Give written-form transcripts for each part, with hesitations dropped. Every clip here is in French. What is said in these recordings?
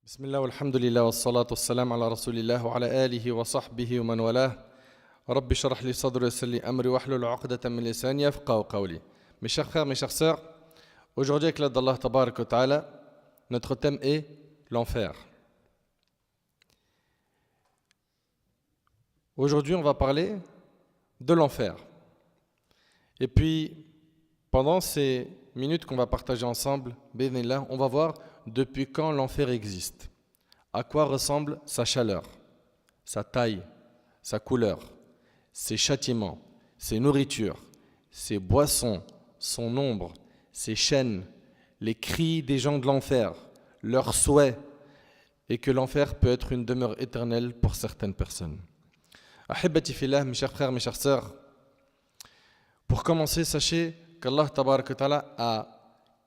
بسم الله والحمد لله والصلاة والسلام على رسول الله وعلى آله وصحبه ومن والاه رب اشرح لي صدري ويسر لي أمري واحلل عقدة من لساني يفقهوا قولي. Mes chers frères, mes chères sœurs, aujourd'hui avec l'aide d'Allah Tabarak wa Ta'ala, notre thème est l'enfer. Aujourd'hui, on va parler de l'enfer. Et puis, pendant ces minutes qu'on va partager ensemble, bi'idhnillah, on va voir depuis quand l'enfer existe, à quoi ressemble sa chaleur, sa taille, sa couleur, ses châtiments, ses nourritures, ses boissons, son ombre, ses chaînes, les cris des gens de l'enfer, leurs souhaits, et que l'enfer peut être une demeure éternelle pour certaines personnes. Ahibati fillah, mes chers frères, mes chères sœurs, pour commencer, sachez qu'Allah Tabarak wa Ta'ala a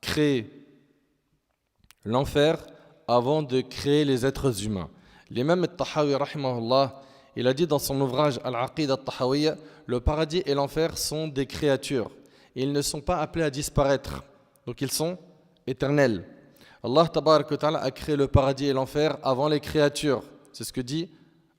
créé l'enfer avant de créer les êtres humains. L'imam al-Tahawi, rahimahullah, il a dit dans son ouvrage Al-Aqida al-Tahawiyya, le paradis et l'enfer sont des créatures. Ils ne sont pas appelés à disparaître, donc ils sont éternels. Allah Tabarak wa Ta'ala a créé le paradis et l'enfer avant les créatures. C'est ce que dit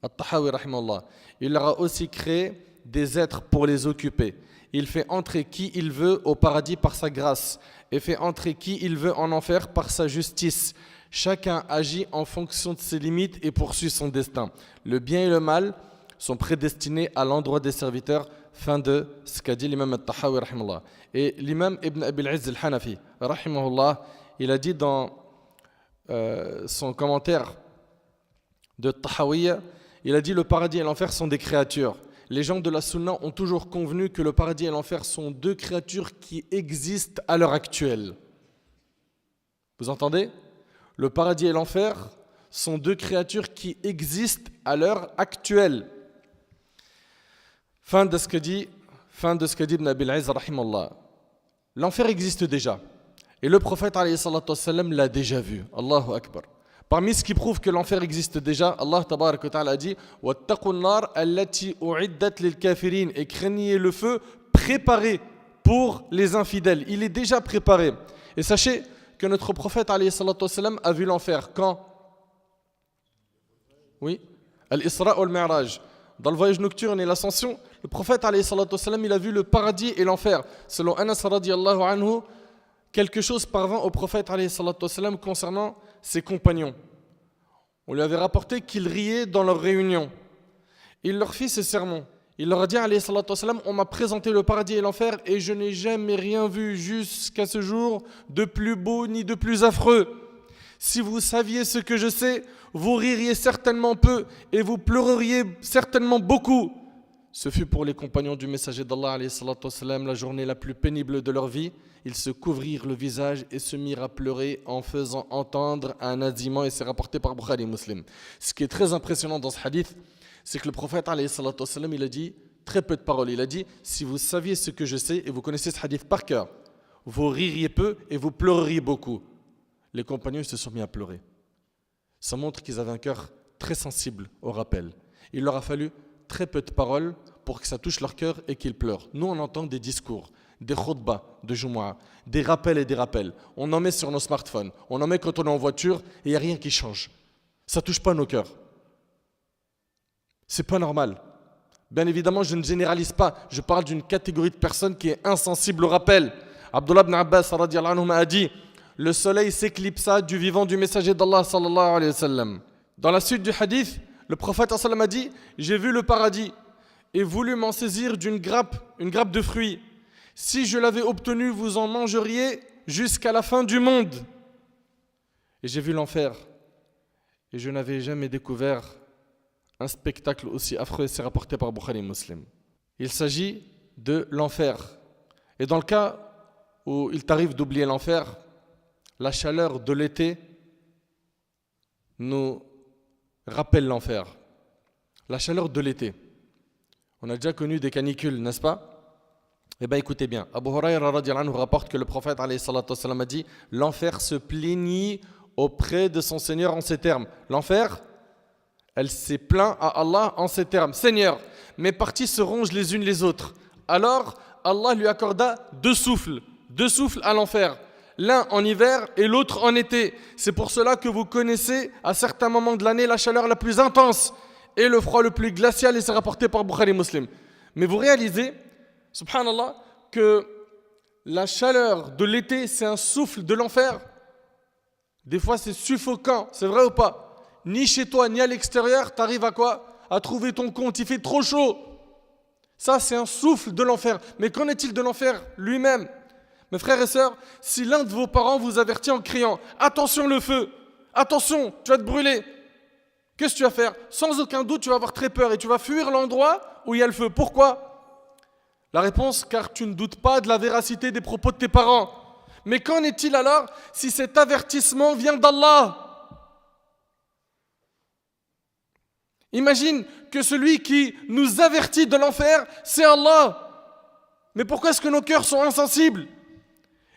al-Tahawi, rahimahullah. Il leur a aussi créé des êtres pour les occuper. Il fait entrer qui il veut au paradis par sa grâce et fait entrer qui il veut en enfer par sa justice. Chacun agit en fonction de ses limites et poursuit son destin. Le bien et le mal sont prédestinés à l'endroit des serviteurs. Fin de ce qu'a dit l'imam al-Tahawi, rahimahullah. Et l'imam Ibn Abi al-Izz al-Hanafi, rahimahullah, il a dit dans son commentaire de Tahawiyya, il a dit le paradis et l'enfer sont des créatures. Les gens de la Sunna ont toujours convenu que le paradis et l'enfer sont deux créatures qui existent à l'heure actuelle. Vous entendez ? Le paradis et l'enfer sont deux créatures qui existent à l'heure actuelle. Fin de ce que dit Ibn Abi al-Izz, rahimahullah. L'enfer existe déjà. Et le prophète alayhi salatu wassalam l'a déjà vu. Allahu Akbar. Parmi ce qui prouve que l'enfer existe déjà, Allah Tabarak wa Ta'ala a dit وَاتَّقُوا النَّارَ الَّتِي أُعِدَّتْ لِلْكَافِرِينَ et craignez le feu préparé pour les infidèles. Il est déjà préparé. Et sachez que notre prophète alayhi salatu wassalam a vu l'enfer quand ? Oui, Al-Isra ou Al-Mi'raj. Dans le voyage nocturne et l'ascension, le prophète alayhi salatu wassalam, il a vu le paradis et l'enfer. Selon Anas radiyallahu anhu, quelque chose parvint au prophète alayhi salatu wassalam concernant ses compagnons. On lui avait rapporté qu'ils riaient dans leur réunion. Il leur fit ce sermon. Il leur a dit alayhi salatu wassalam, on m'a présenté le paradis et l'enfer et je n'ai jamais rien vu jusqu'à ce jour de plus beau ni de plus affreux. Si vous saviez ce que je sais, vous ririez certainement peu et vous pleureriez certainement beaucoup. Ce fut pour les compagnons du messager d'Allah alayhi salatu wassalam, la journée la plus pénible de leur vie. Ils se couvrirent le visage et se mirent à pleurer en faisant entendre un azimant, et c'est rapporté par Bukhari et Muslim. Ce qui est très impressionnant dans ce hadith, c'est que le prophète alayhi salatu wassalam, il a dit très peu de paroles. Il a dit, si vous saviez ce que je sais, et vous connaissez ce hadith par cœur, vous ririez peu et vous pleureriez beaucoup. Les compagnons se sont mis à pleurer. Ça montre qu'ils avaient un cœur très sensible au rappel. Il leur a fallu très peu de paroles pour que ça touche leur cœur et qu'ils pleurent. Nous, on entend des discours, des khutbas de Jumu'ah, des rappels et des rappels. On en met sur nos smartphones, on en met quand on est en voiture et il n'y a rien qui change. Ça ne touche pas nos cœurs. C'est pas normal. Bien évidemment, je ne généralise pas. Je parle d'une catégorie de personnes qui est insensible au rappel. Abdullah ibn Abbas radiyallahu anhu a dit, le soleil s'éclipsa du vivant du messager d'Allah sallallahu alayhi wa sallam. Dans la suite du hadith, le prophète sallam a dit, j'ai vu le paradis et voulu m'en saisir une grappe de fruits. Si je l'avais obtenu, vous en mangeriez jusqu'à la fin du monde. Et j'ai vu l'enfer et je n'avais jamais découvert un spectacle aussi affreux, et c'est rapporté par Bukhari et Muslim. Il s'agit de l'enfer. Et dans le cas où il t'arrive d'oublier l'enfer, la chaleur de l'été nous rappelle l'enfer. La chaleur de l'été. On a déjà connu des canicules, n'est-ce pas ? Eh bien écoutez bien, Abu Hurayra radiyallahu anhu rapporte que le prophète alayhi salatu wassalam a dit « L'enfer se plaignit auprès de son Seigneur en ces termes. » L'enfer, elle s'est plaint à Allah en ces termes. « Seigneur, mes parties se rongent les unes les autres. » Alors Allah lui accorda deux souffles à l'enfer. l'un en hiver et l'autre en été. C'est pour cela que vous connaissez à certains moments de l'année la chaleur la plus intense et le froid le plus glacial, et c'est rapporté par Bukhari Muslim. Mais vous réalisez, subhanallah, que la chaleur de l'été, c'est un souffle de l'enfer. Des fois, c'est suffocant, c'est vrai ou pas? Ni chez toi, ni à l'extérieur, tu arrives à quoi? À trouver ton compte, il fait trop chaud. Ça, c'est un souffle de l'enfer. Mais qu'en est-il de l'enfer lui-même? Mes frères et sœurs, si l'un de vos parents vous avertit en criant « Attention le feu! Attention, tu vas te brûler !» Qu'est-ce que tu vas faire? Sans aucun doute, tu vas avoir très peur et tu vas fuir l'endroit où il y a le feu. Pourquoi? La réponse, car tu ne doutes pas de la véracité des propos de tes parents. Mais qu'en est-il alors si cet avertissement vient d'Allah? Imagine que celui qui nous avertit de l'enfer, c'est Allah. Mais pourquoi est-ce que nos cœurs sont insensibles?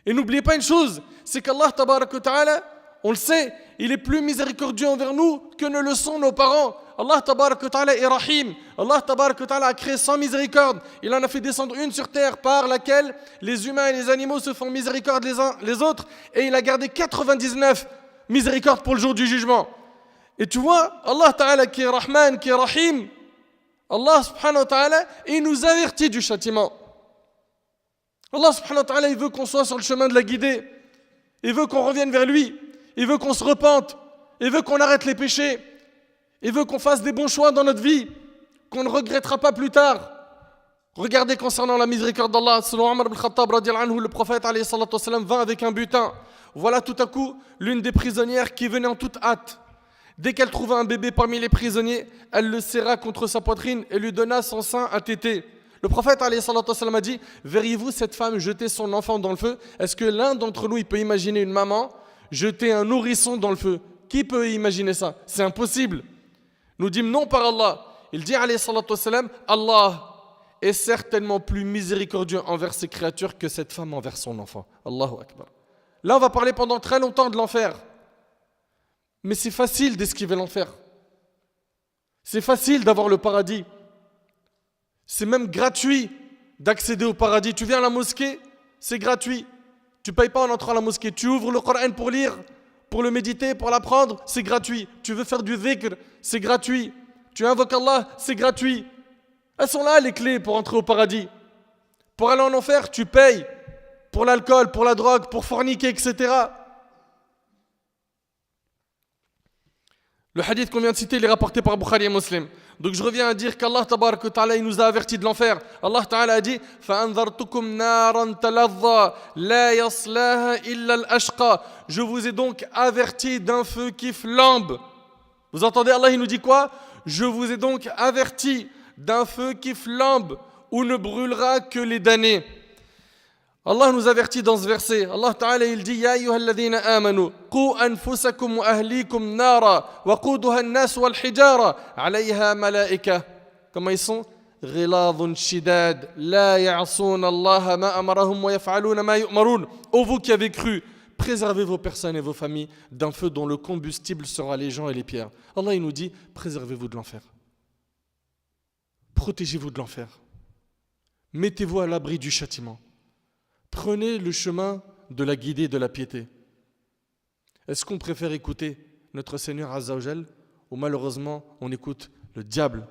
Et n'oubliez pas une chose, c'est qu'Allah, tabarak wa ta'ala, on le sait, il est plus miséricordieux envers nous que ne le sont nos parents. Allah, tabarak wa ta'ala, est rahim. Allah, tabarak wa ta'ala, a créé sans miséricorde. Il en a fait descendre une sur terre par laquelle les humains et les animaux se font miséricorde les uns les autres. Et il a gardé 99 miséricordes pour le jour du jugement. Et tu vois, Allah Ta'ala qui est Rahman, qui est Rahim, Allah Subhanahu wa Ta'ala, il nous avertit du châtiment. Allah Subhanahu wa Ta'ala, il veut qu'on soit sur le chemin de la guidée. Il veut qu'on revienne vers lui. Il veut qu'on se repente. Il veut qu'on arrête les péchés. Il veut qu'on fasse des bons choix dans notre vie, qu'on ne regrettera pas plus tard. Regardez concernant la miséricorde d'Allah, selon Omar ibn Khattab, le prophète alayhi salatu wassalam, vint avec un butin. Voilà tout à coup l'une des prisonnières qui venait en toute hâte. Dès qu'elle trouva un bébé parmi les prisonniers, elle le serra contre sa poitrine et lui donna son sein à téter. Le prophète alayhi salatu wassalam a dit: verriez-vous cette femme jeter son enfant dans le feu? Est-ce que l'un d'entre nous il peut imaginer une maman jeter un nourrisson dans le feu? Qui peut imaginer ça? C'est impossible. Nous dîmes non par Allah. Il dit alayhi salatu wassalam: Allah est certainement plus miséricordieux envers ses créatures que cette femme envers son enfant. Allahu Akbar. Là on va parler pendant très longtemps de l'enfer. Mais c'est facile d'esquiver l'enfer. C'est facile d'avoir le paradis. C'est même gratuit d'accéder au paradis. Tu viens à la mosquée, c'est gratuit. Tu ne payes pas en entrant à la mosquée. Tu ouvres le Coran pour lire, pour le méditer, pour l'apprendre, c'est gratuit. Tu veux faire du dhikr, c'est gratuit. Tu invoques Allah, c'est gratuit. Elles sont là les clés pour entrer au paradis. Pour aller en enfer, tu payes. Pour l'alcool, pour la drogue, pour forniquer, etc. Le hadith qu'on vient de citer, il est rapporté par Bukhari et Muslim. Donc je reviens à dire qu'Allah tabarak wa ta'ala, il nous a avertis de l'enfer. Allah ta'ala a dit: فَأَنذَرْتُكُمْ نَارًا تَلَظَّى لَا يَصْلَاهَا إِلَّا الْأَشْقَى. Je vous ai donc averti d'un feu qui flambe. Vous entendez, Allah il nous dit quoi? Je vous ai donc averti d'un feu qui flambe, où ne brûlera que les damnés. Allah nous avertit dans ce verset. Allah Ta'ala il dit: Ya ayyuhalladhina amanu qu anfusakum wa ahlikum nara wa quduha an-nas wal hijara 'alayha malaika. Comment ils sont? Ghiladun shidad la ya'sun Allah ma amarahum wa yaf'aluna ma yu'marun. Ô vous qui avez cru, préservez vos personnes et vos familles d'un feu dont le combustible sera les gens et les pierres. Allah il nous dit: préservez-vous de l'enfer. Protégez-vous de l'enfer. Mettez-vous à l'abri du châtiment. Prenez le chemin de la guidée, de la piété. Est-ce qu'on préfère écouter notre Seigneur Azza wa Jal ou malheureusement on écoute le diable?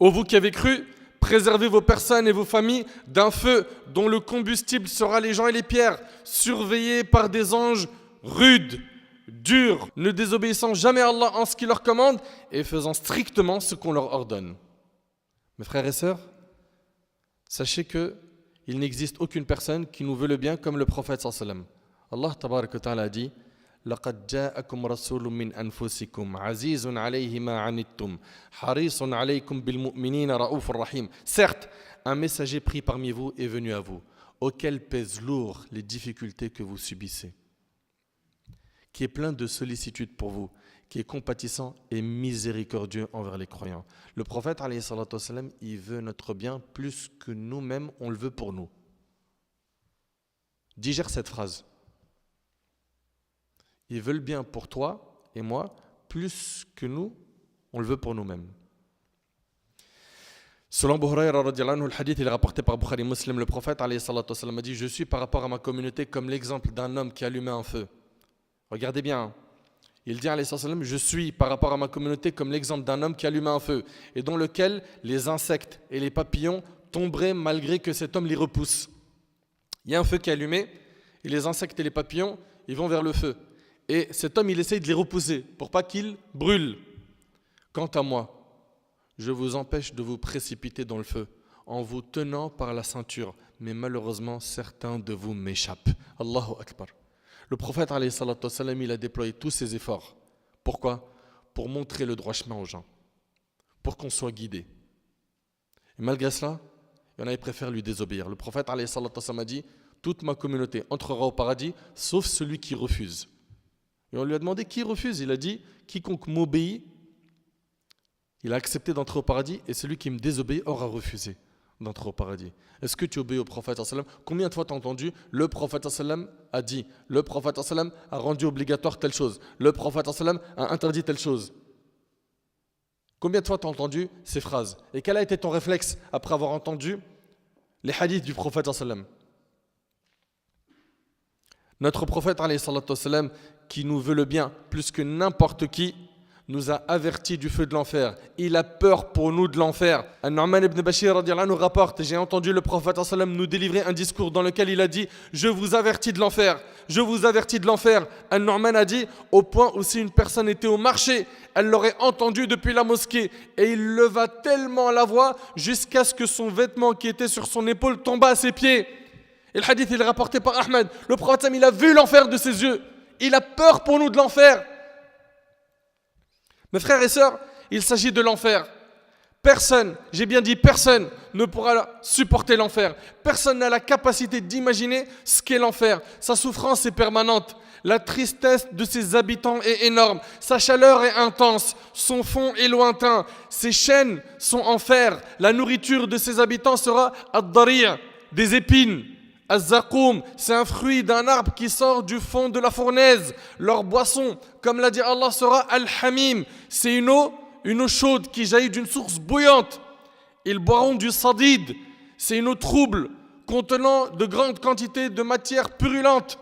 Ô vous qui avez cru, préservez vos personnes et vos familles d'un feu dont le combustible sera les gens et les pierres, surveillés par des anges rudes, durs, ne désobéissant jamais à Allah en ce qu'il leur commande et faisant strictement ce qu'on leur ordonne. Mes frères et sœurs, sachez qu'il n'existe aucune personne qui nous veut le bien comme le prophète sallallahu alayhi wa sallam. Allah tabarak wa ta'ala a dit: لقد جاءكم رسول من أنفسكم عزيز عليه ما عنتم حريص عليكم بالمؤمنين رؤوف رحيم. Certes, un messager pris parmi vous est venu à vous, auquel pèsent lourd les difficultés que vous subissez, qui est plein de sollicitude pour vous, qui est compatissant et miséricordieux envers les croyants. Le prophète, alayhi salatu wassalam, il veut notre bien plus que nous-mêmes, on le veut pour nous. Digère cette phrase. Il veut le bien pour toi et moi, plus que nous, on le veut pour nous-mêmes. Selon Abu Huraira radiallahu anhu, le hadith il est rapporté par Bukhari Muslim, le prophète alayhi salatu wassalam, a dit: je suis par rapport à ma communauté comme l'exemple d'un homme qui allumait un feu. Regardez bien, hein. Il dit alayhi salatu wassalam: je suis par rapport à ma communauté comme l'exemple d'un homme qui allumait un feu et dans lequel les insectes et les papillons tomberaient malgré que cet homme les repousse. Il y a un feu qui est allumé et les insectes et les papillons ils vont vers le feu et cet homme il essaye de les repousser pour pas qu'ils brûlent. Quant à moi, je vous empêche de vous précipiter dans le feu en vous tenant par la ceinture, mais malheureusement certains de vous m'échappent. Allahu Akbar. Le prophète alayhi salatu wassalam, il a déployé tous ses efforts. Pourquoi? Pour montrer le droit chemin aux gens, pour qu'on soit guidé. Et malgré cela, il y en a qui préfèrent lui désobéir. Le prophète alayhi salatu wassalam a dit: toute ma communauté entrera au paradis, sauf celui qui refuse. Et on lui a demandé qui refuse. Il a dit: quiconque m'obéit, il a accepté d'entrer au paradis, et celui qui me désobéit aura refusé d'entrer au paradis. Est-ce que tu obéis au prophète sallam? Combien de fois tu as entendu le prophète sallam a dit, le prophète sallam a rendu obligatoire telle chose, le prophète sallam a interdit telle chose? Combien de fois tu as entendu ces phrases? Et quel a été ton réflexe après avoir entendu les hadiths du prophète sallam? Notre prophète sallam, qui nous veut le bien plus que n'importe qui, nous a avertis du feu de l'enfer. Il a peur pour nous de l'enfer. An-Nu'man ibn Bashir radiallahu anhu rapporte: j'ai entendu le prophète sallam nous délivrer un discours dans lequel il a dit: je vous avertis de l'enfer, je vous avertis de l'enfer. An-Nu'man a dit: au point où si une personne était au marché, elle l'aurait entendu depuis la mosquée, et il leva tellement la voix jusqu'à ce que son vêtement qui était sur son épaule tomba à ses pieds. Et le hadith il est rapporté par Ahmed. Le prophète sallam, il a vu l'enfer de ses yeux. Il a peur pour nous de l'enfer. Mes frères et sœurs, il s'agit de l'enfer. Personne, j'ai bien dit personne, ne pourra supporter l'enfer. Personne n'a la capacité d'imaginer ce qu'est l'enfer. Sa souffrance est permanente. La tristesse de ses habitants est énorme. Sa chaleur est intense. Son fond est lointain. Ses chaînes sont en fer. La nourriture de ses habitants sera ad-dari', des épines. Az-Zaqoum, c'est un fruit d'un arbre qui sort du fond de la fournaise. Leur boisson, comme l'a dit Allah, sera Al-Hamim. C'est une eau chaude qui jaillit d'une source bouillante. Ils boiront du sadid. C'est une eau trouble contenant de grandes quantités de matière purulente.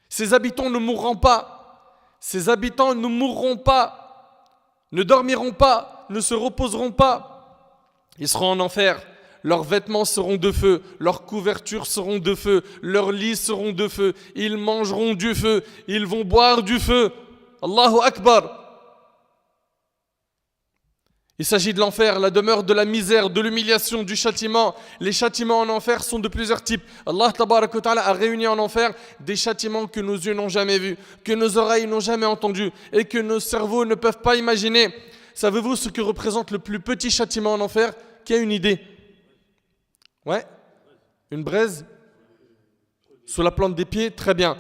Ses habitants ne mourront pas. Ses habitants ne mourront pas, ne dormiront pas, ne se reposeront pas. Ils seront en enfer. Leurs vêtements seront de feu, leurs couvertures seront de feu, leurs lits seront de feu, ils mangeront du feu, ils vont boire du feu. Allahu Akbar. Il s'agit de l'enfer, la demeure de la misère, de l'humiliation, du châtiment. Les châtiments en enfer sont de plusieurs types. Allah tabaraka wa ta'ala a réuni en enfer des châtiments que nos yeux n'ont jamais vus, que nos oreilles n'ont jamais entendus et que nos cerveaux ne peuvent pas imaginer. Savez-vous ce que représente le plus petit châtiment en enfer? Qui a une idée? Ouais, une braise sous la plante des pieds, très bien.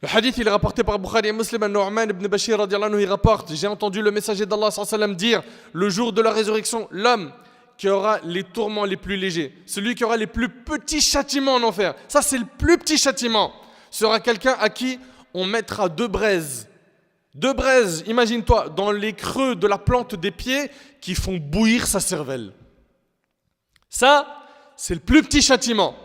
Le hadith il est rapporté par Bukhari et Muslim. An-Nu'man ibn Bashir radiallahu anhu, il rapporte: j'ai entendu le messager d'Allah sallallahu alayhi wa sallam dire: le jour de la résurrection, l'homme qui aura les tourments les plus légers, celui qui aura les plus petits châtiments en enfer, ça c'est le plus petit châtiment, sera quelqu'un à qui on mettra deux braises, imagine-toi, dans les creux de la plante des pieds qui font bouillir sa cervelle. Ça, c'est le plus petit châtiment.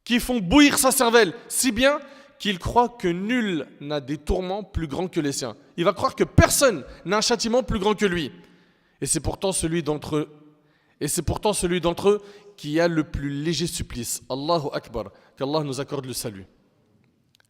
Qui font bouillir sa cervelle, si bien qu'il croit que nul n'a des tourments plus grands que les siens. Il va croire que personne n'a un châtiment plus grand que lui. Et c'est pourtant celui d'entre eux qui a le plus léger supplice. Allahu Akbar. Qu'Allah nous accorde le salut.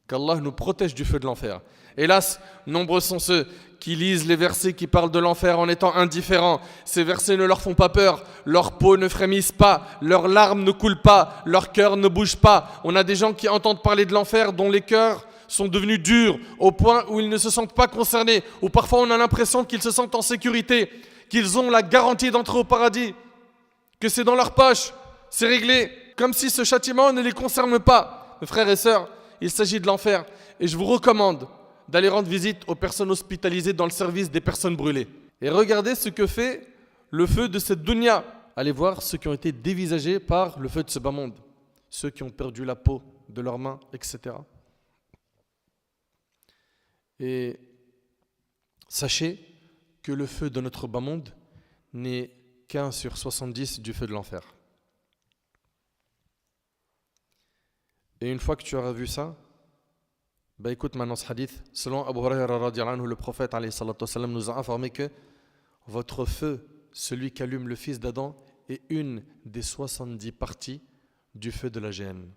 Qu'Allah nous protège du feu de l'enfer. Hélas, nombreux sont ceux qui lisent les versets qui parlent de l'enfer en étant indifférents. Ces versets ne leur font pas peur, leur peau ne frémisse pas, leurs larmes ne coulent pas, leur cœur ne bouge pas. On a des gens qui entendent parler de l'enfer dont les cœurs sont devenus durs au point où ils ne se sentent pas concernés, ou parfois on a l'impression qu'ils se sentent en sécurité, qu'ils ont la garantie d'entrer au paradis, que c'est dans leur poche, c'est réglé, comme si ce châtiment ne les concerne pas. Mes frères et sœurs, il s'agit de l'enfer et je vous recommande d'aller rendre visite aux personnes hospitalisées dans le service des personnes brûlées. Et regardez ce que fait le feu de cette dunya. Allez voir ceux qui ont été dévisagés par le feu de ce bas monde, ceux qui ont perdu la peau de leurs mains, etc. Et sachez que le feu de notre bas monde n'est qu'un sur 70 du feu de l'enfer. Et une fois que tu auras vu ça, écoute maintenant ce hadith. Selon Abu Huraira radhiyallahu anhu, le prophète alayhi salatu wassalam, nous a informé que votre feu, celui qu'allume le fils d'Adam, est une des 70 parties du feu de la géhenne.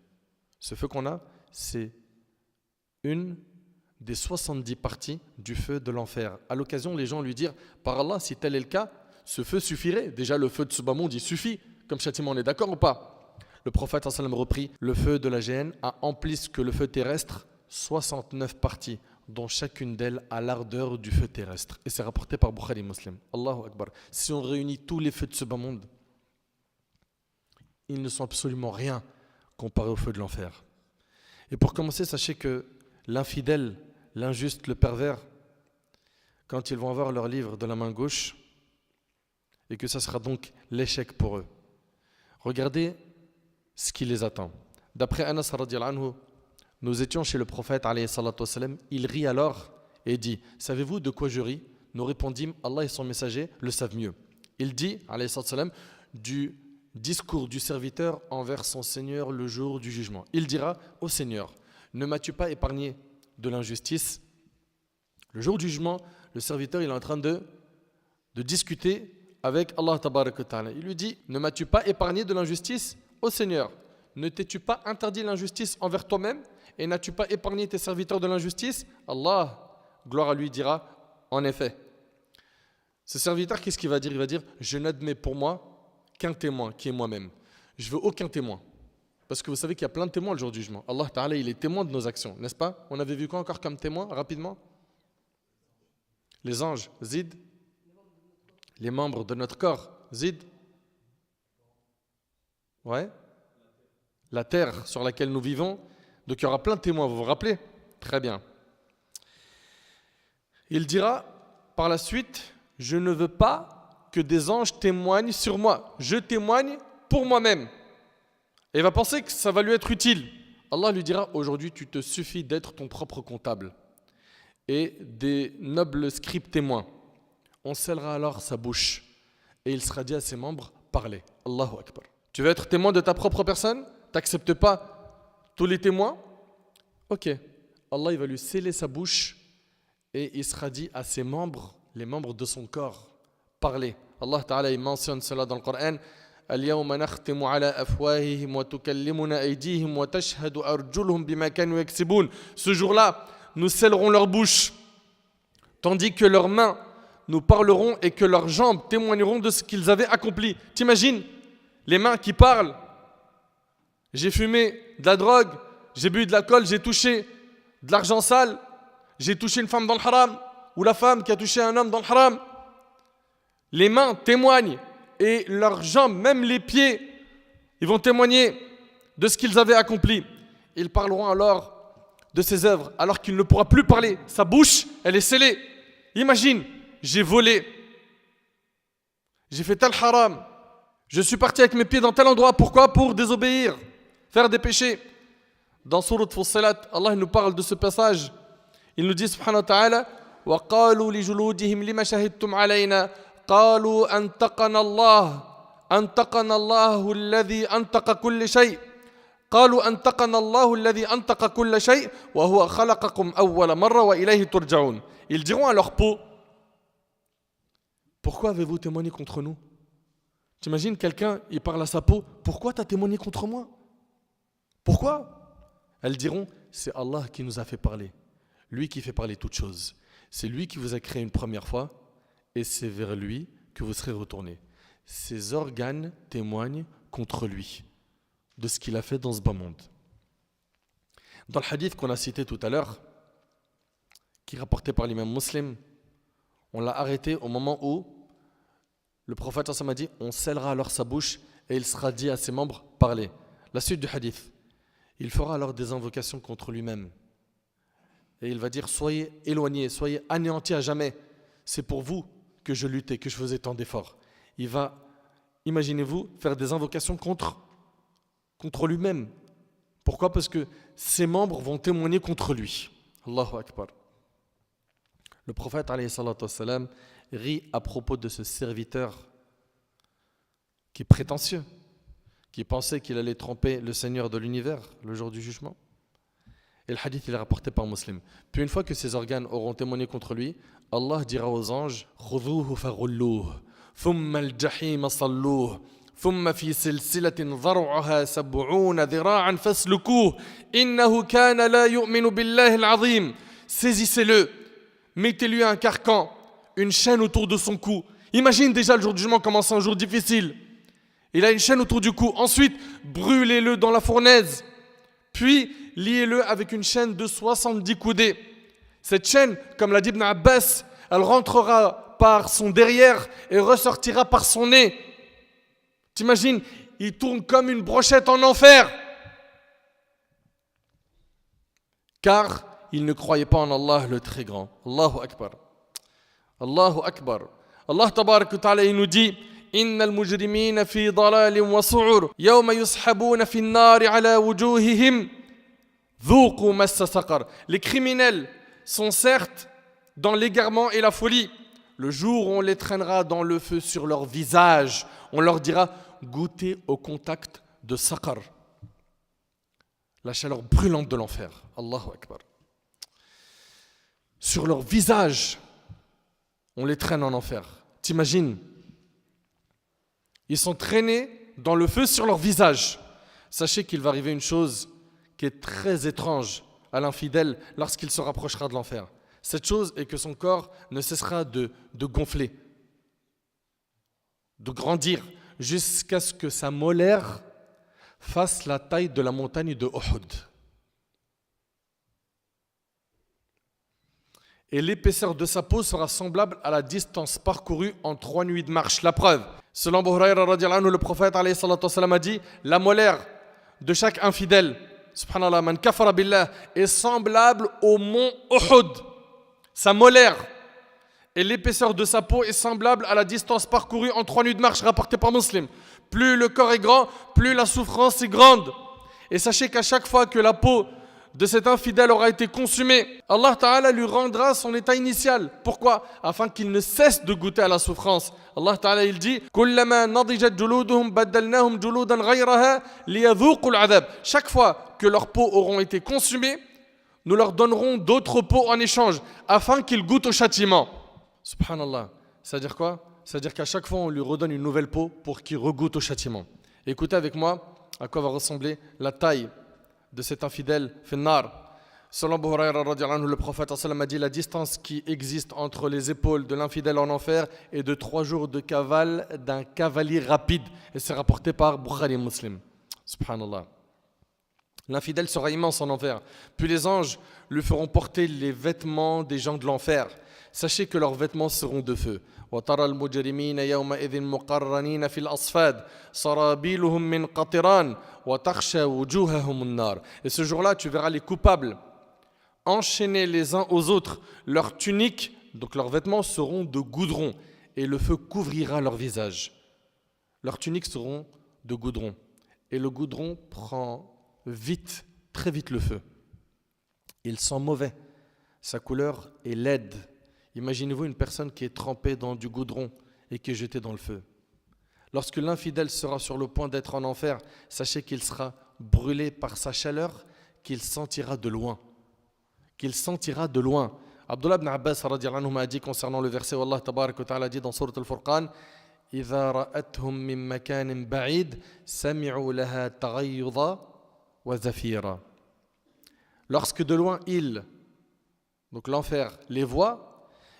Ce feu qu'on a, c'est une des 70 parties du feu de l'enfer. À l'occasion, les gens lui dirent, par Allah, si tel est le cas, ce feu suffirait. Déjà, le feu de ce bas monde, il suffit. Comme châtiment, on est d'accord ou pas? Le prophète sallam reprit, le feu de la géhenne a en plus que le feu terrestre 69 parties, dont chacune d'elles a l'ardeur du feu terrestre. Et c'est rapporté par Bukhari Muslim. Allahu Akbar. Si on réunit tous les feux de ce bas monde, ils ne sont absolument rien comparé au feu de l'enfer. Et pour commencer, sachez que l'infidèle, l'injuste, le pervers, quand ils vont avoir leur livre de la main gauche, et que ça sera donc l'échec pour eux, regardez ce qui les attend. D'après Anas radhiyallahu anhu, nous étions chez le prophète alayhi salatu wassalam, il rit alors et dit, savez-vous de quoi je ris? Nous répondîmes, Allah et son messager le savent mieux. Il dit, alayhi salatu wassalam, du discours du serviteur envers son Seigneur le jour du jugement. Il dira, ô Seigneur, ne m'as-tu pas épargné de l'injustice? Le jour du jugement, le serviteur il est en train de discuter avec Allah tabarak wa ta'ala. Il lui dit, ne m'as-tu pas épargné de l'injustice? Ô Seigneur, ne t'es-tu pas interdit l'injustice envers toi-même et n'as-tu pas épargné tes serviteurs de l'injustice? Allah, gloire à lui, dira, en effet. Ce serviteur, qu'est-ce qu'il va dire? Il va dire, je n'admets pour moi qu'un témoin, qui est moi-même. Je veux aucun témoin. Parce que vous savez qu'il y a plein de témoins le jour du jugement. Allah Ta'ala, il est témoin de nos actions, n'est-ce pas? On avait vu quoi encore comme témoin, rapidement? Les anges, Zid. Les membres de notre corps, Zid. Ouais. La terre sur laquelle nous vivons. Donc il y aura plein de témoins, vous vous rappelez? Très bien. Il dira par la suite, je ne veux pas que des anges témoignent sur moi. Je témoigne pour moi-même. Et il va penser que ça va lui être utile. Allah lui dira, aujourd'hui tu te suffis d'être ton propre comptable et des nobles scribes témoins. On scellera alors sa bouche et il sera dit à ses membres, parlez. Allahu Akbar. Tu veux être témoin de ta propre personne? Tu n'acceptes pas tous les témoins? Ok. Allah il va lui sceller sa bouche et il sera dit à ses membres, les membres de son corps, parler. Allah Ta'ala il mentionne cela dans le Coran. اليوم نختم على أفواههم وتكلمنا أيديهم وتشهد أرجلهم بما كانوا يكسبون. Ce jour-là, nous scellerons leur bouche, tandis que leurs mains nous parleront et que leurs jambes témoigneront de ce qu'ils avaient accompli. T'imagines les mains qui parlent? J'ai fumé de la drogue, j'ai bu de l'alcool, j'ai touché de l'argent sale, j'ai touché une femme dans le haram, ou la femme qui a touché un homme dans le haram. Les mains témoignent et leurs jambes, même les pieds, ils vont témoigner de ce qu'ils avaient accompli. Ils parleront alors de ses œuvres, alors qu'il ne pourra plus parler. Sa bouche, elle est scellée. Imagine, j'ai volé, j'ai fait tel haram, je suis parti avec mes pieds dans tel endroit. Pourquoi? Pour désobéir, faire des péchés. Dans Surat Fussilat, Allah nous parle de ce passage. Il nous dit, subhanahu wa ta'ala, وَقَالُوا لِجُلُودِهِمْ لِمَ شَهِدْتُمْ عَلَيْنَا قالوا أنطقنا الله الذي أنطق كل شيء قالوا أنطقنا الله الذي أنطق كل شيء وهو خلقكم أول مرة وإليه ترجعون. Ils diront à leur peau, pourquoi avez-vous témoigné contre nous? T'imagines quelqu'un, il parle à sa peau, pourquoi tu as témoigné contre moi? Pourquoi? Elles diront, c'est Allah qui nous a fait parler, lui qui fait parler toutes choses, c'est lui qui vous a créé une première fois et c'est vers lui que vous serez retournés. Ses organes témoignent contre lui de ce qu'il a fait dans ce bas monde. Dans le hadith qu'on a cité tout à l'heure, qui est rapporté par l'imam Muslim, on l'a arrêté au moment où le prophète a dit, on scellera alors sa bouche et il sera dit à ses membres, parlez. La suite du hadith, il fera alors des invocations contre lui-même. Et il va dire, soyez éloignés, soyez anéantis à jamais. C'est pour vous que je luttais, que je faisais tant d'efforts. Il va, imaginez-vous, faire des invocations contre lui-même. Pourquoi? Parce que ses membres vont témoigner contre lui. Allahu Akbar. Le prophète alayhi salatu wassalam rit à propos de ce serviteur qui est prétentieux, qui pensait qu'il allait tromper le Seigneur de l'univers le jour du jugement. Et le hadith il est rapporté par Muslim. Puis une fois que ses organes auront témoigné contre lui, Allah dira aux anges خُذُوهُ فَغُلُّوهُ ثُمَّ الْجَحِيمَ صَلُّوهُ ثُمَّ فِي سِلْسِلَةٍ ذَرْعُهَا 70 ذِرَاعًا فَاسْلُكُوهُ إِنَّهُ كَانَ لَا يُؤْمِنُ بِاللَّهِ الْعَظِيمِ. Saisissez-le, mettez-lui un carcan, une chaîne autour de son cou. Imagine déjà le jour du jugement comment c'est un jour difficile. Il a une chaîne autour du cou. Ensuite, brûlez-le dans la fournaise. Puis, liez-le avec une chaîne de 70 coudées. Cette chaîne, comme l'a dit Ibn Abbas, elle rentrera par son derrière et ressortira par son nez. T'imagines, il tourne comme une brochette en enfer. Car il ne croyait pas en Allah le très grand. Allahu Akbar. Allahu Akbar. Allah tabarak wa ta'ala il nous dit إن المجرمين في ضلال وسعر يوم يسحبون في النار على وجوههم ذوقوا مس سقر. Les criminels sont certes dans l'égarement et la folie. Le jour où on les traînera dans le feu sur leur visage, on leur dira goûtez au contact de saqar, la chaleur brûlante de l'enfer. Allahu Akbar. Sur leur visage, on les traîne en enfer. T'imagines? Ils sont traînés dans le feu sur leur visage. Sachez qu'il va arriver une chose qui est très étrange à l'infidèle lorsqu'il se rapprochera de l'enfer. Cette chose est que son corps ne cessera de gonfler, de grandir, jusqu'à ce que sa molaire fasse la taille de la montagne de Uhud. Et l'épaisseur de sa peau sera semblable à la distance parcourue en 3 nuits de marche. La preuve, selon Abu Hurayra radiyallahu anhu, le prophète alayhi salatu wassalam a dit la molaire de chaque infidèle, subhanallah, man kafara billah, est semblable au mont Uhud. Sa molaire et l'épaisseur de sa peau est semblable à la distance parcourue en 3 nuits de marche, rapportée par Muslim. Plus le corps est grand, plus la souffrance est grande. Et sachez qu'à chaque fois que la peau de cet infidèle aura été consumé, Allah Ta'ala lui rendra son état initial. Pourquoi? Afin qu'il ne cesse de goûter à la souffrance. Allah Ta'ala il dit كُلَّمَا نَضِجَتْ جُلُودُهُمْ بَدَّلْنَاهُمْ جُلُودًا غَيْرَهَا لِيَذُوقُوا الْعَذَابَ. Chaque fois que leurs peaux auront été consumées, nous leur donnerons d'autres peaux en échange, afin qu'ils goûtent au châtiment. Subhanallah. C'est-à-dire quoi? C'est-à-dire qu'à chaque fois on lui redonne une nouvelle peau pour qu'il regoute au châtiment. Écoutez avec moi à quoi va ressembler la taille de cet infidèle finnar. Selon Abu Hurayra radiyallahu anhu, le prophète a dit la distance qui existe entre les épaules de l'infidèle en enfer est de 3 jours de cavale d'un cavalier rapide. Et c'est rapporté par Bukhari et Muslim. Subhanallah. L'infidèle sera immense en enfer. Puis les anges lui feront porter les vêtements des gens de l'enfer. Sachez que leurs vêtements seront de feu. وَتَرَى الْمُجْرِمِينَ يَوْمَئِذٍ مُقَرَّنِينَ فِي الْأَصْفَادِ سَرَابِيلُهُم مِّن قَطِرَانٍ وَتَغْشَى وُجُوهَهُمُ النَّارُ. Et ce jour-là, tu verras les coupables enchaînés les uns aux autres. Leurs tuniques, donc leurs vêtements, seront de goudron et le feu couvrira leur visage. Leurs tuniques seront de goudron et le goudron prend vite, très vite le feu. Il sent mauvais. Sa couleur est laide. Imaginez-vous une personne qui est trempée dans du goudron et qui est jetée dans le feu. Lorsque l'infidèle sera sur le point d'être en enfer, sachez qu'il sera brûlé par sa chaleur, qu'il sentira de loin. Qu'il sentira de loin. Abdullah ibn Abbas radiyallahu anhu a dit concernant le verset où Allah tabarak wa ta'ala dit dans Sourate Al-Furqan إِذَا رَأَتْهُمْ مِنْ مَكَانٍ بَعِيدٍ سَمِعُوا لَهَا تَغَيُّظًا وَزَفِيرًا. Lorsque de loin donc l'enfer, les voit,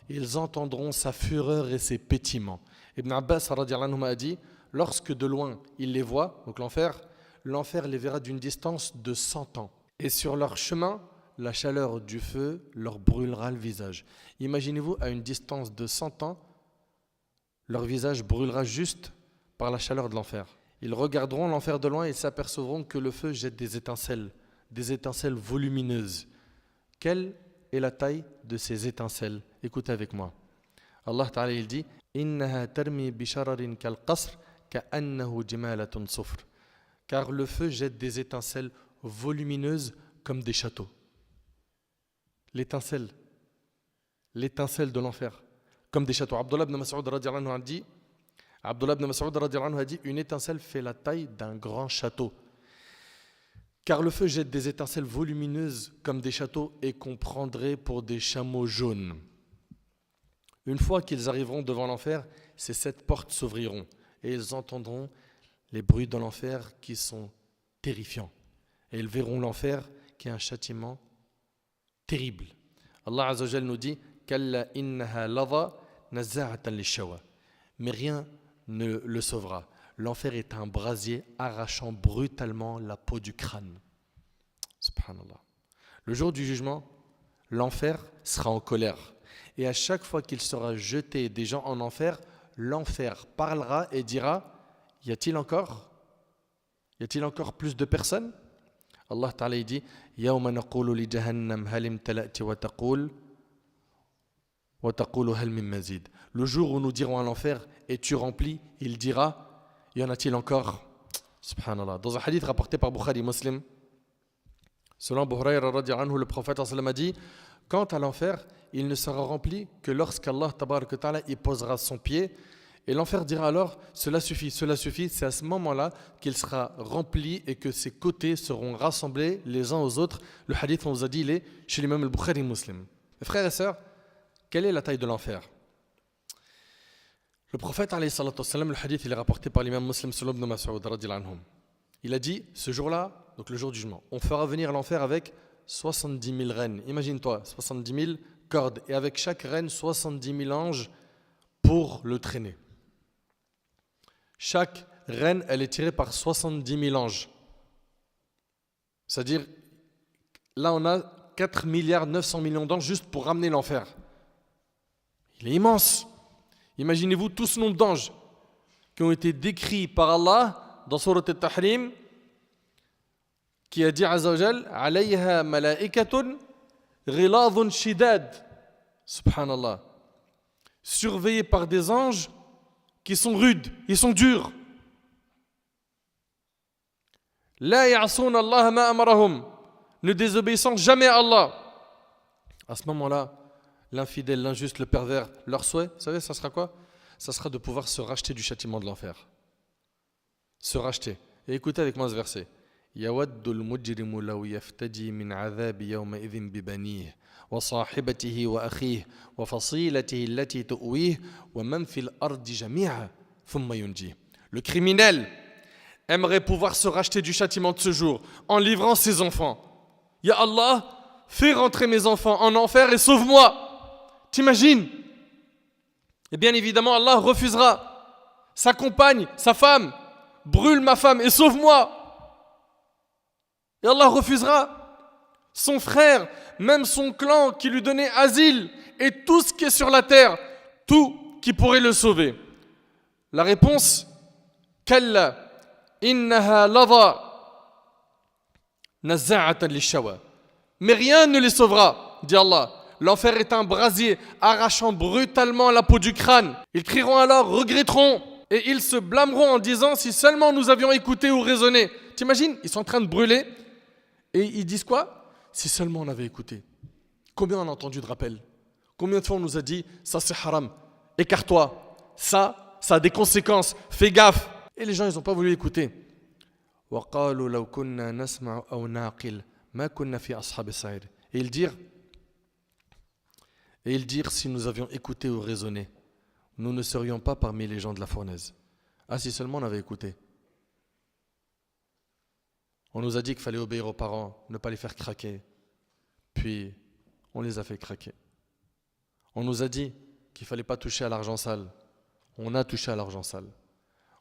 ils entendront sa fureur et ses pétiments. Ibn Abbas radiyallahu anhu a dit, lorsque de loin ils les voient, donc l'enfer les verra d'une distance de 100 ans. Et sur leur chemin, la chaleur du feu leur brûlera le visage. Imaginez-vous à une distance de 100 ans, leur visage brûlera juste par la chaleur de l'enfer. Ils regarderont l'enfer de loin et s'apercevront que le feu jette des étincelles volumineuses. Quelle est la taille de ces étincelles? Écoutez avec moi. Allah Ta'ala il dit إِنَّهَا تَرْمِي بِشَرَرٍ كَالْقَصْرِ كَأَنَّهُ جِمَالَةٌ صُفْرٌ. Car le feu jette des étincelles volumineuses comme des châteaux. L'étincelle de l'enfer, comme des châteaux. Abdullah ibn Mas'ud radiyallahu anhu a dit Abdullah ibn Mas'ud radhiyallahu anhu a dit une étincelle fait la taille d'un grand château. Car le feu jette des étincelles volumineuses comme des châteaux et qu'on prendrait pour des chameaux jaunes. Une fois qu'ils arriveront devant l'enfer, ces 7 portes s'ouvriront et ils entendront les bruits de l'enfer qui sont terrifiants. Et ils verront l'enfer qui est un châtiment terrible. Allah Azza wa Jal nous dit Kalla innaha lava nazza'atan lishawa. Mais rien ne le sauvera. L'enfer est un brasier arrachant brutalement la peau du crâne. Subhanallah. Le jour du jugement, l'enfer sera en colère. Et à chaque fois qu'il sera jeté des gens en enfer, l'enfer parlera et dira y a-t-il encore plus de personnes? Allah Ta'ala dit Yawma naqulu li jahannam hal imtala'ti wa taqulu hal min mazid. Le jour où nous dirons à l'enfer es-tu rempli? Il dira y en a-t-il encore? Subhanallah. Dans un hadith rapporté par Bukhari Muslim, selon Abu Hurayra radhiyallahu anhu, le prophète a dit quant à l'enfer, il ne sera rempli que lorsqu'Allah tabaraka ta'ala y posera son pied. Et l'enfer dira alors cela suffit. C'est à ce moment-là qu'il sera rempli et que ses côtés seront rassemblés les uns aux autres. Le hadith, on vous a dit, il est chez l'imam al-Bukhari Muslim. Mes frères et sœurs, quelle est la taille de l'enfer? Le prophète, alayhi salatu wassalam, le hadith, il est rapporté par l'imam Muslim selon Ibn Mas'ud radhiyallahu anhu. Il a dit, ce jour-là, donc le jour du jugement, on fera venir l'enfer avec 70 000 reines. Imagine-toi, 70 000 cordes. Et avec chaque reine, 70 000 anges pour le traîner. Chaque reine, elle est tirée par 70 000 anges. C'est-à-dire, là on a 4 milliards 900 millions d'anges juste pour ramener l'enfer. Il est immense. Imaginez-vous tout ce nombre d'anges qui ont été décrits par Allah dans Surat al-Tahrim, qui a dit Azza wa Jal alayha malaikatun ghiladun shidad. Subhanallah. Surveillés par des anges qui sont rudes, ils sont durs. La ya'souna Allah ma amarahum, ne désobéissant jamais à Allah. À ce moment-là, l'infidèle, l'injuste, le pervers, leur souhait, vous savez, ça sera quoi? Ça sera de pouvoir se racheter du châtiment de l'enfer. Se racheter. Et écoutez avec moi ce verset. Yawaddul mujrimu law yaftadi min adhabi yawma idhin bi banihi wa sahibatihi wa akhihi wa fasilatihi allati tu'wihi wa man fil ardi jami'a thumma yunji. Le criminel aimerait pouvoir se racheter du châtiment de ce jour en livrant ses enfants. Ya Allah, fais rentrer mes enfants en enfer et sauve-moi. T'imagines? Et bien évidemment, Allah refusera. Sa compagne, sa femme, brûle ma femme et sauve-moi. Et Allah refusera. Son frère, même son clan qui lui donnait asile et tout ce qui est sur la terre, tout qui pourrait le sauver. La réponse, Kalla, innaha lava, nazza'atan lishawa. Mais rien ne les sauvera, dit Allah. L'enfer est un brasier arrachant brutalement la peau du crâne. Ils crieront alors, regretteront, et ils se blâmeront en disant si seulement nous avions écouté ou raisonné. T'imagines, ils sont en train de brûler et ils disent quoi? Si seulement on avait écouté. Combien on a entendu de rappels? Combien de fois on nous a dit ça c'est haram, écarte-toi, ça a des conséquences, fais gaffe. Et les gens ils n'ont pas voulu écouter. وَقَالُوا لَوْ كُنَّا نَسْمَعُ أَوْ نَعْقِلُ مَا كُنَّا فِي أَصْحَابِ السَّعِيرِ. Et ils dirent si nous avions écouté ou raisonné, nous ne serions pas parmi les gens de la fournaise. Ah, si seulement on avait écouté. On nous a dit qu'il fallait obéir aux parents, ne pas les faire craquer. Puis, on les a fait craquer. On nous a dit qu'il ne fallait pas toucher à l'argent sale. On a touché à l'argent sale.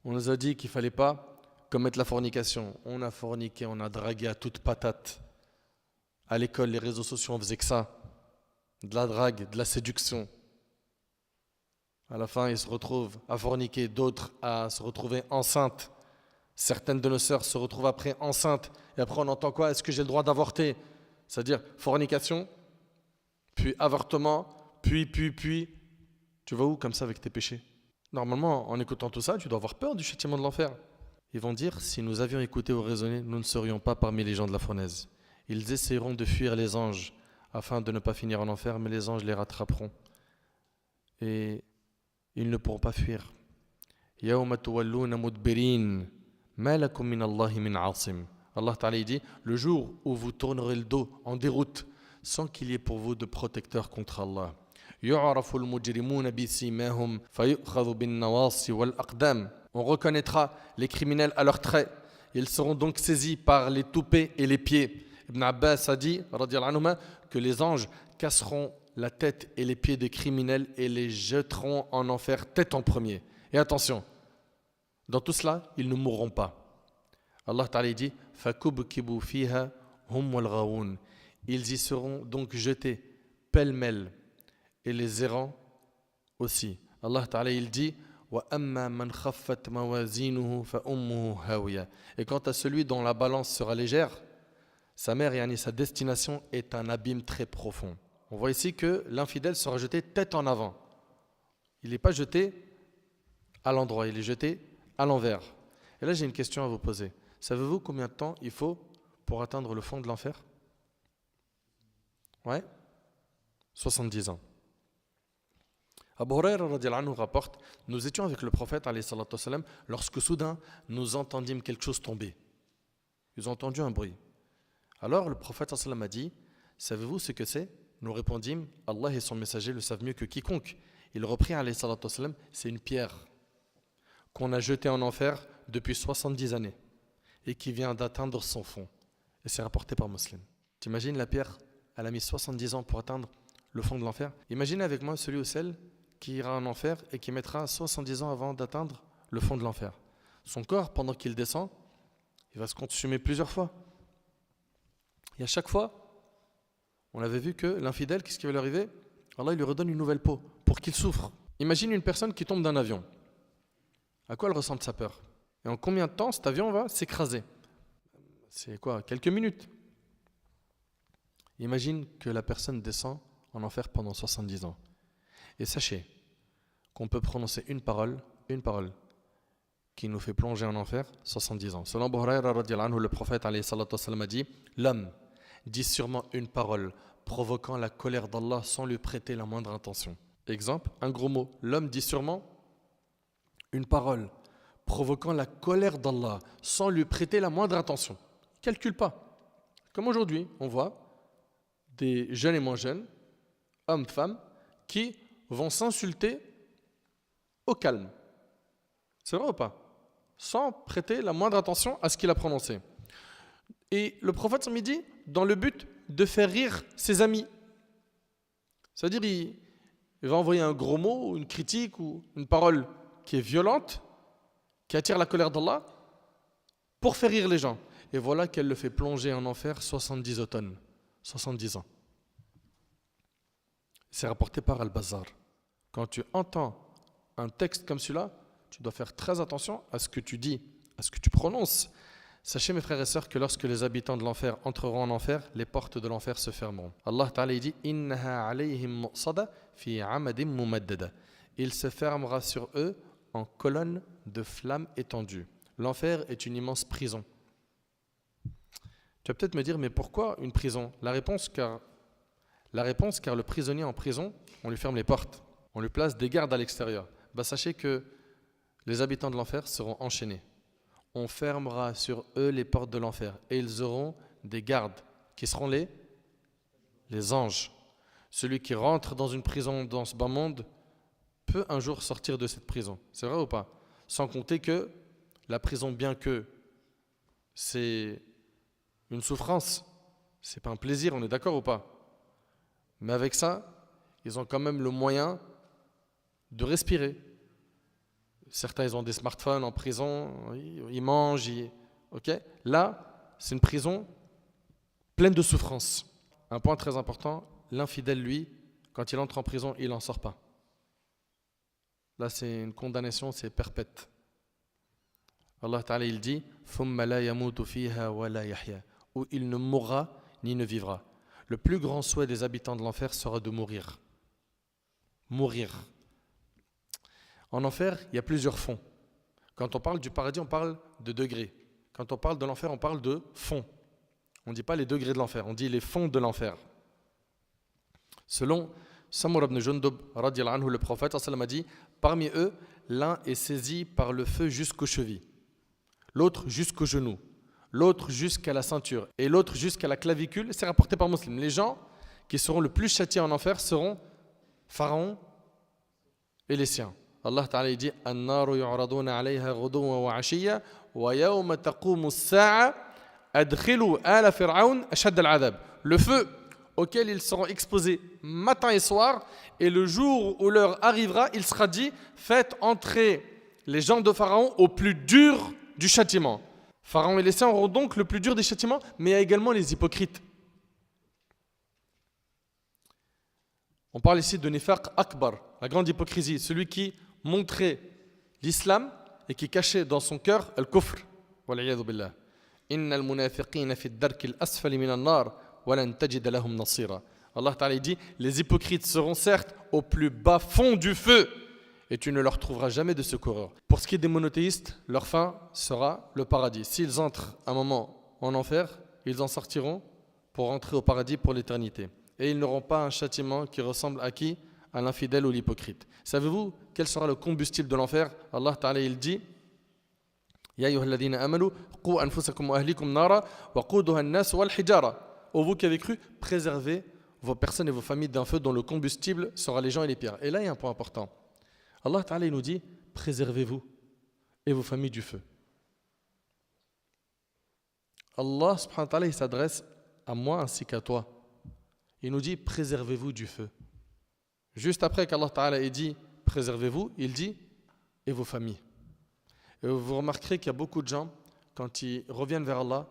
On nous a dit qu'il ne fallait pas commettre la fornication. On a forniqué, on a dragué à toute patate. À l'école, les réseaux sociaux, on faisait que ça. De la drague, de la séduction. À la fin, ils se retrouvent à forniquer, d'autres à se retrouver enceintes. Certaines de nos sœurs se retrouvent après enceintes. Et après, on entend quoi? Est-ce que j'ai le droit d'avorter? C'est-à-dire fornication, puis avortement, puis. Tu vas où comme ça avec tes péchés? Normalement, en écoutant tout ça, tu dois avoir peur du châtiment de l'enfer. Ils vont dire, si nous avions écouté ou raisonné, nous ne serions pas parmi les gens de la fournaise. Ils essaieront de fuir les anges afin de ne pas finir en enfer, mais les anges les rattraperont. Et ils ne pourront pas fuir. يَوْمَ تُوَلُّونَ مُدْبِرِينَ مَا لَكُمْ مِنَ اللَّهِ مِنْ عَاصِمٍ. Allah Ta'ala il dit, le jour où vous tournerez le dos en déroute, sans qu'il y ait pour vous de protecteur contre Allah. يُعْرَفُ الْمُجْرِمُونَ بِسِيمَاهُمْ فَيُؤْخَذُ بِالنَّوَاصِي وَالْأَقْدَامِ. On reconnaîtra les criminels à leurs traits. Ils seront donc saisis par les toupets et les pieds. Ibn Abbas a dit, radiyallahu anhuma, que les anges casseront la tête et les pieds des criminels et les jetteront en enfer tête en premier. Et attention, dans tout cela, ils ne mourront pas. Allah Ta'ala dit فَكُبْكِبُوا فِيهَا هُمْ وَالْغَاوُونَ. Ils y seront donc jetés pêle-mêle et les errants aussi. Allah Ta'ala il dit وَأَمَّا مَنْ خَفَّتْ مَوَازِينُهُ فَأُمُّهُ هَاوِيَةٌ. Et quant à celui dont la balance sera légère, sa mère, yani sa destination, est un abîme très profond. On voit ici que l'infidèle sera jeté tête en avant. Il n'est pas jeté à l'endroit, il est jeté à l'envers. Et là, j'ai une question à vous poser. Savez-vous combien de temps il faut pour atteindre le fond de l'enfer? Ouais, 70 ans. Abu Hurayra radiyallahu anhu rapporte, nous étions avec le prophète alayhi salatu wassalam, lorsque soudain nous entendîmes quelque chose tomber. Ils ont entendu un bruit. Alors le prophète sallallahu alayhi wa sallam a dit, savez-vous ce que c'est? Nous répondîmes, Allah et son messager le savent mieux que quiconque. Il reprit alayhi salatu wassalam, c'est une pierre qu'on a jetée en enfer depuis 70 années et qui vient d'atteindre son fond. Et c'est rapporté par Muslim. T'imagines la pierre, elle a mis 70 ans pour atteindre le fond de l'enfer. Imaginez avec moi celui ou celle qui ira en enfer et qui mettra 70 ans avant d'atteindre le fond de l'enfer. Son corps, pendant qu'il descend, il va se consumer plusieurs fois. Et à chaque fois, on avait vu que l'infidèle, qu'est-ce qui va lui arriver? Allah il lui redonne une nouvelle peau pour qu'il souffre. Imagine une personne qui tombe d'un avion. À quoi elle ressent sa peur? Et en combien de temps cet avion va s'écraser? C'est quoi? Quelques minutes. Imagine que la personne descend en enfer pendant 70 ans. Et sachez qu'on peut prononcer une parole qui nous fait plonger en enfer 70 ans. Selon Abu Hurayra radiyallahu anhu, le prophète alayhi salatu wassalam a dit, l'homme dit sûrement une parole provoquant la colère d'Allah sans lui prêter la moindre intention. Exemple, un gros mot. L'homme dit sûrement une parole provoquant la colère d'Allah sans lui prêter la moindre intention. Calcule pas. Comme aujourd'hui, on voit des jeunes et moins jeunes, hommes, femmes, qui vont s'insulter au calme. C'est vrai ou pas? Sans prêter la moindre attention à ce qu'il a prononcé. Et le prophète s'en dit dans le but de faire rire ses amis. C'est-à-dire, il va envoyer un gros mot, ou une critique, ou une parole qui est violente, qui attire la colère d'Allah, pour faire rire les gens. Et voilà qu'elle le fait plonger en enfer 70 automnes, 70 ans. C'est rapporté par Al-Bazar. Quand tu entends un texte comme celui-là, tu dois faire très attention à ce que tu dis, à ce que tu prononces. Sachez mes frères et sœurs que lorsque les habitants de l'enfer entreront en enfer, les portes de l'enfer se fermeront. Allah Ta'ala dit Innaha alayhim muqsada fi amadim mumaddada. Il se fermera sur eux en colonne de flammes étendues. L'enfer est une immense prison. Tu vas peut-être me dire, mais pourquoi une prison? La réponse, car le prisonnier en prison, on lui ferme les portes, on lui place des gardes à l'extérieur. Sachez que les habitants de l'enfer seront enchaînés. On fermera sur eux les portes de l'enfer et ils auront des gardes qui seront les anges. Celui qui rentre dans une prison dans ce bas monde peut un jour sortir de cette prison. C'est vrai ou pas? Sans compter que la prison, bien que c'est une souffrance, c'est pas un plaisir, on est d'accord ou pas? Mais avec ça, ils ont quand même le moyen de respirer. Certains, ils ont des smartphones en prison, ils mangent. Ok. Là, c'est une prison pleine de souffrance. Un point très important, l'infidèle, lui, quand il entre en prison, il n'en sort pas. Là, c'est une condamnation, c'est perpète. Allah Ta'ala, il dit ثُمَّ لَا يَمُوتُ فِيهَا وَلَا يَحْيَا, où il ne mourra ni ne vivra. Le plus grand souhait des habitants de l'enfer sera de mourir. Mourir. En enfer, il y a plusieurs fonds. Quand on parle du paradis, on parle de degrés. Quand on parle de l'enfer, on parle de fonds. On ne dit pas les degrés de l'enfer, on dit les fonds de l'enfer. Selon Samur ibn Jundub, radiyallahu anhu, le prophète a dit, parmi eux, l'un est saisi par le feu jusqu'aux chevilles, l'autre jusqu'aux genoux, l'autre jusqu'à la ceinture et l'autre jusqu'à la clavicule. C'est rapporté par Muslim. Les gens qui seront le plus châtiés en enfer seront Pharaon et les siens. Allah Ta'ala dit An-naru yu'raduna 'alayha ghuduwan wa 'ashiyya wa yawma taqumu as-sa'a adkhilu ala fir'aun ashad al-'adab. Le feu auquel ils seront exposés matin et soir, et le jour où l'heure arrivera, il sera dit faites entrer les gens de Pharaon au plus dur du châtiment. Pharaon et les siens auront donc le plus dur des châtiments, mais il y a également les hypocrites. On parle ici de Nifaq Akbar, la grande hypocrisie, celui qui montrait l'islam et qui cachait dans son cœur al-kufr. Wal'iyadhu billah. Innal munafiqina fi ad-darki al-asfali min an-nar wa lan tajid lahum nasira. Allah Ta'ala dit les hypocrites seront certes au plus bas fond du feu et tu ne leur trouveras jamais de secoureur. Pour ce qui est des monothéistes, leur fin sera le paradis. S'ils entrent un moment en enfer, ils en sortiront pour rentrer au paradis pour l'éternité. Et ils n'auront pas un châtiment qui ressemble à qui? À l'infidèle ou l'hypocrite. Savez-vous quel sera le combustible de l'enfer? Allah Ta'ala il dit Ya ayyuhalladhina amanu qu anfusakum wa ahlikum nara wa quduha an-nas wal hijara. Ô vous qui avez cru, préservez vos personnes et vos familles d'un feu dont le combustible sera les gens et les pierres. Et là il y a un point important. Allah Ta'ala il nous dit préservez-vous et vos familles du feu. Allah subhanahu wa ta'ala il s'adresse à moi ainsi qu'à toi. Il nous dit préservez-vous du feu. Juste après qu'Allah Ta'ala ait dit préservez-vous, il dit et vos familles. Et vous remarquerez qu'il y a beaucoup de gens, quand ils reviennent vers Allah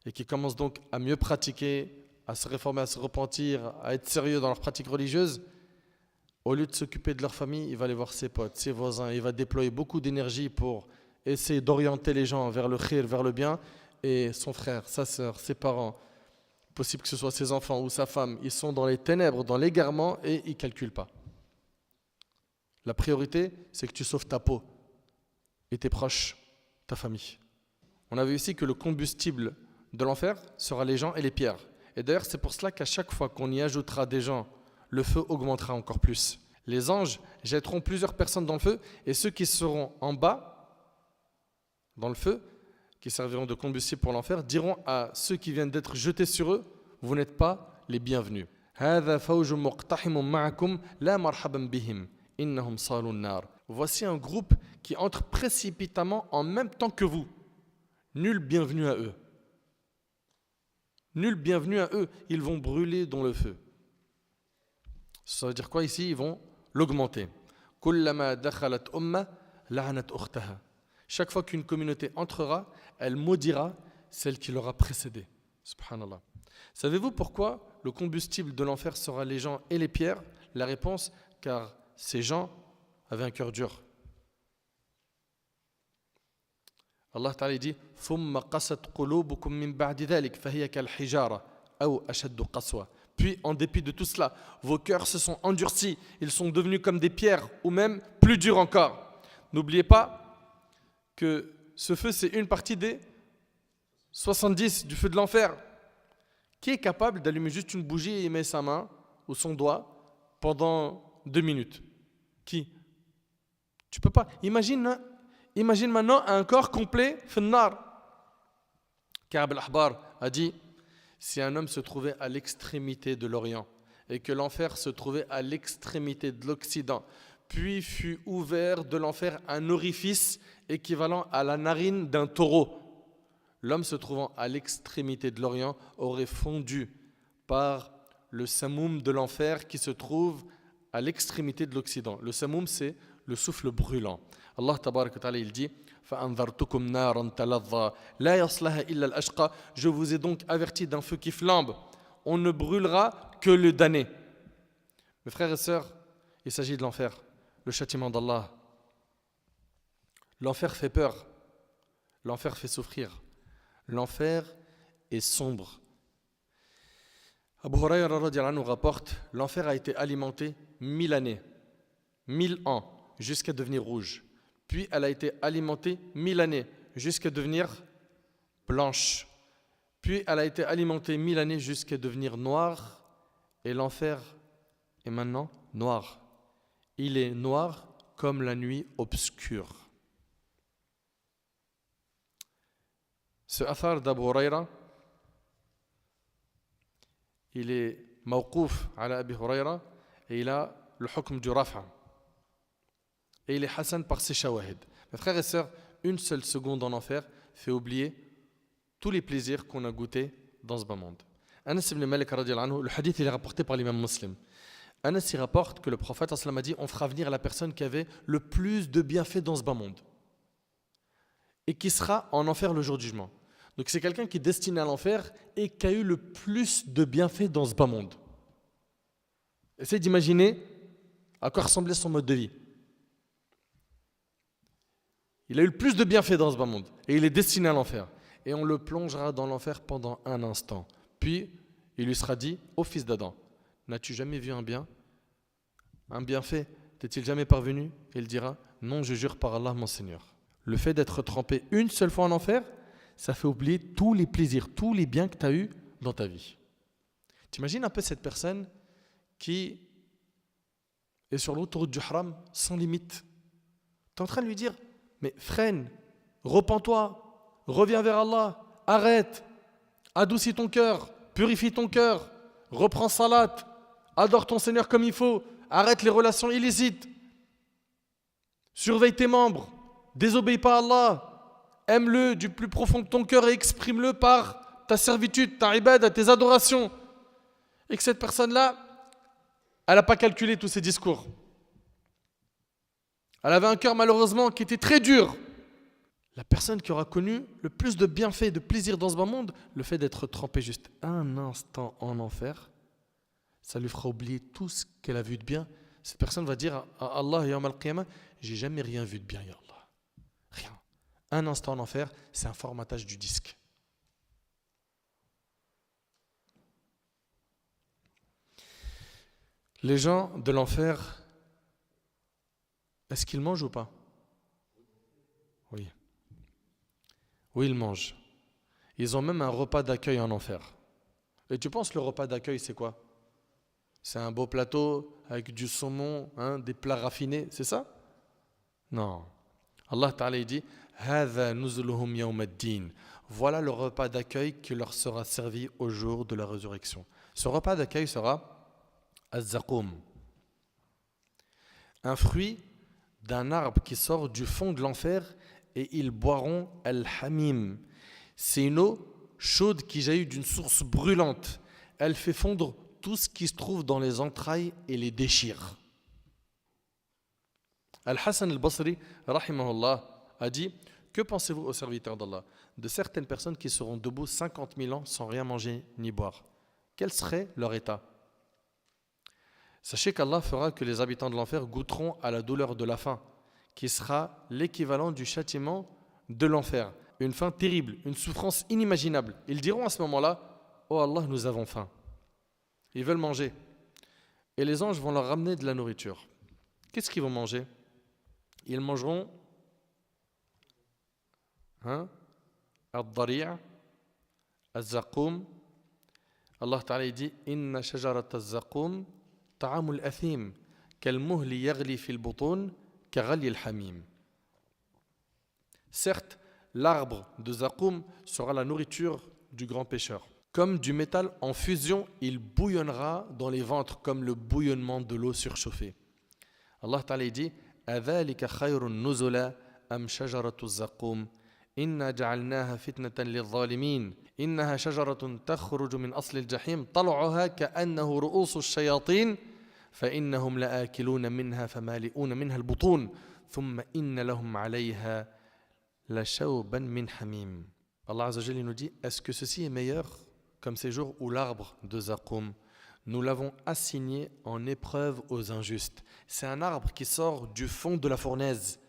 et qui commencent donc à mieux pratiquer, à se réformer, à se repentir, à être sérieux dans leur pratique religieuse, au lieu de s'occuper de leur famille, il va aller voir ses potes, ses voisins, il va déployer beaucoup d'énergie pour essayer d'orienter les gens vers le khir, vers le bien, et son frère, sa sœur, ses parents, possible que ce soit ses enfants ou sa femme, ils sont dans les ténèbres, dans l'égarement et ils ne calculent pas. La priorité, c'est que tu sauves ta peau et tes proches, ta famille. On a vu ici que le combustible de l'enfer sera les gens et les pierres. Et d'ailleurs, c'est pour cela qu'à chaque fois qu'on y ajoutera des gens, le feu augmentera encore plus. Les anges jetteront plusieurs personnes dans le feu et ceux qui seront en bas, dans le feu, qui serviront de combustible pour l'enfer, diront à ceux qui viennent d'être jetés sur eux, vous n'êtes pas les bienvenus. Voici un groupe qui entre précipitamment en même temps que vous. Nul bienvenu à eux. Nul bienvenu à eux. Ils vont brûler dans le feu. Ça veut dire quoi ici? Ils vont l'augmenter. Chaque fois qu'une communauté entrera, elle maudira celle qui l'aura précédée. Subhanallah. Savez-vous pourquoi le combustible de l'enfer sera les gens et les pierres? La réponse, car ces gens avaient un cœur dur. Allah Ta'ala dit ثُمَّ قَسَتْ قُلُوبُكُم مِّن بَعْدِ ذَلِكَ فَهِيَ كَالْحِجَارَةِ أَوْ أَشَدُّ قَسْوَةً. Puis, en dépit de tout cela, vos cœurs se sont endurcis, ils sont devenus comme des pierres, ou même plus durs encore. N'oubliez pas que ce feu, c'est une partie des 70 du feu de l'enfer. Qui est capable d'allumer juste une bougie et y mettre sa main ou son doigt pendant 2 minutes? Qui? Tu peux pas. Imagine maintenant un corps complet, finnar. Ka'b al-Ahbar a dit, si un homme se trouvait à l'extrémité de l'Orient et que l'enfer se trouvait à l'extrémité de l'Occident, puis fut ouvert de l'enfer un orifice équivalent à la narine d'un taureau, l'homme se trouvant à l'extrémité de l'Orient aurait fondu par le samoum de l'enfer qui se trouve à l'extrémité de l'Occident. Le samoum, c'est le souffle brûlant. Allah tabarak wa ta'ala, il dit فَأَنذَرْتُكُمْ نَارًا تَلَظَّى لَا يَصْلَهَا إِلَّا الْأَشْقَى. Je vous ai donc averti d'un feu qui flambe. On ne brûlera que le damné. Mes frères et sœurs, il s'agit de l'enfer, le châtiment d'Allah. L'enfer fait peur. L'enfer fait souffrir. L'enfer est sombre. Abu Hurayra radhiyallahu anhu rapporte, l'enfer a été alimenté 1000 années, 1000 ans, jusqu'à devenir rouge. Puis elle a été alimentée 1000 années, jusqu'à devenir blanche. Puis elle a été alimentée 1000 années jusqu'à devenir noire. Et l'enfer est maintenant noir. Il est noir comme la nuit obscure. Ce athar d'Abu Huraira, il est mawqouf ala Abi Huraira et il a le hukm du rafa. Et il est hassan par ses shawahid. Mes frères et sœurs, une seule seconde en enfer fait oublier tous les plaisirs qu'on a goûtés dans ce bas monde. Anas ibn Malik radiyallahu anhu, le hadith il est rapporté par l'imam Muslim. Anas y rapporte que le prophète sallallahu alayhi wa sallam a dit on fera venir la personne qui avait le plus de bienfaits dans ce bas monde et qui sera en enfer le jour du jugement. Donc c'est quelqu'un qui est destiné à l'enfer et qui a eu le plus de bienfaits dans ce bas monde. Essayez d'imaginer à quoi ressemblait son mode de vie. Il a eu le plus de bienfaits dans ce bas monde et il est destiné à l'enfer. Et on le plongera dans l'enfer pendant un instant. Puis il lui sera dit, ô fils d'Adam, n'as-tu jamais vu un bienfait, t'est-il jamais parvenu? Et il dira, non, je jure par Allah, mon Seigneur. Le fait d'être trempé une seule fois en enfer, ça fait oublier tous les plaisirs, tous les biens que tu as eus dans ta vie. T'imagines un peu cette personne qui est sur l'autoroute du haram sans limite. Tu es en train de lui dire, mais freine, repens-toi, reviens vers Allah, arrête, adoucis ton cœur, purifie ton cœur, reprends salat, adore ton Seigneur comme il faut, arrête les relations illicites, surveille tes membres, désobéis pas à Allah, aime-le du plus profond de ton cœur et exprime-le par ta servitude, ta ibada, tes adorations. Et que cette personne-là, elle n'a pas calculé tous ces discours. Elle avait un cœur malheureusement qui était très dur. La personne qui aura connu le plus de bienfaits, de plaisir dans ce bas monde, le fait d'être trempé juste un instant en enfer, ça lui fera oublier tout ce qu'elle a vu de bien. Cette personne va dire à Allah Yawm al-Qiyamah, j'ai jamais rien vu de bien, ya Allah. Rien. Un instant en enfer, c'est un formatage du disque. Les gens de l'enfer, est-ce qu'ils mangent ou pas? Oui. Oui, ils mangent. Ils ont même un repas d'accueil en enfer. Et tu penses le repas d'accueil, c'est quoi? C'est un beau plateau avec du saumon, des plats raffinés, c'est ça? Non. Allah Ta'ala dit Hadha nuzuluhum yawm ad-din. Voilà le repas d'accueil qui leur sera servi au jour de la résurrection. Ce repas d'accueil sera az-zaqum, un fruit d'un arbre qui sort du fond de l'enfer et ils boiront al-hamim. C'est une eau chaude qui jaillit d'une source brûlante. Elle fait fondre tout ce qui se trouve dans les entrailles et les déchire. Al-Hassan al-Basri, rahimahullah, a dit que pensez-vous aux serviteurs d'Allah de certaines personnes qui seront debout 50 000 ans sans rien manger ni boire? Quel serait leur état? Sachez qu'Allah fera que les habitants de l'enfer goûteront à la douleur de la faim, qui sera l'équivalent du châtiment de l'enfer. Une faim terrible, une souffrance inimaginable. Ils diront à ce moment-là, oh Allah, nous avons faim. Ils veulent manger. Et les anges vont leur ramener de la nourriture. Qu'est-ce qu'ils vont manger? Ils mangeront al-dari', al-zaqum. Allah Ta'ala dit Inna shajarat al-zaqum ta'amul athim kal-muhli yaghli fil butun kaghali al-hamim. Certes, l'arbre de zaqum sera la nourriture du grand pécheur. Comme du métal en fusion, il bouillonnera dans les ventres comme le bouillonnement de l'eau surchauffée. Allah Ta'ala dit Adhalika khayrun nuzula am shajaratu zaqum inna ja'alnaha fitnatan lil-zalimin innaha shajaratun takhruju min asli al-jahim tal'uha ka'annahu ru'usu ash-shayatin fa innahum la'akiluna minha famali'una minha al-butun thumma inna lahum 'alayha la shawban min hamim. Allah Azza wa Jalla nous dit est-ce que ceci est meilleur comme ces jours où l'arbre de zaqum nous l'avons assigné en épreuve aux injustes. C'est un arbre qui sort du fond de la fournaise.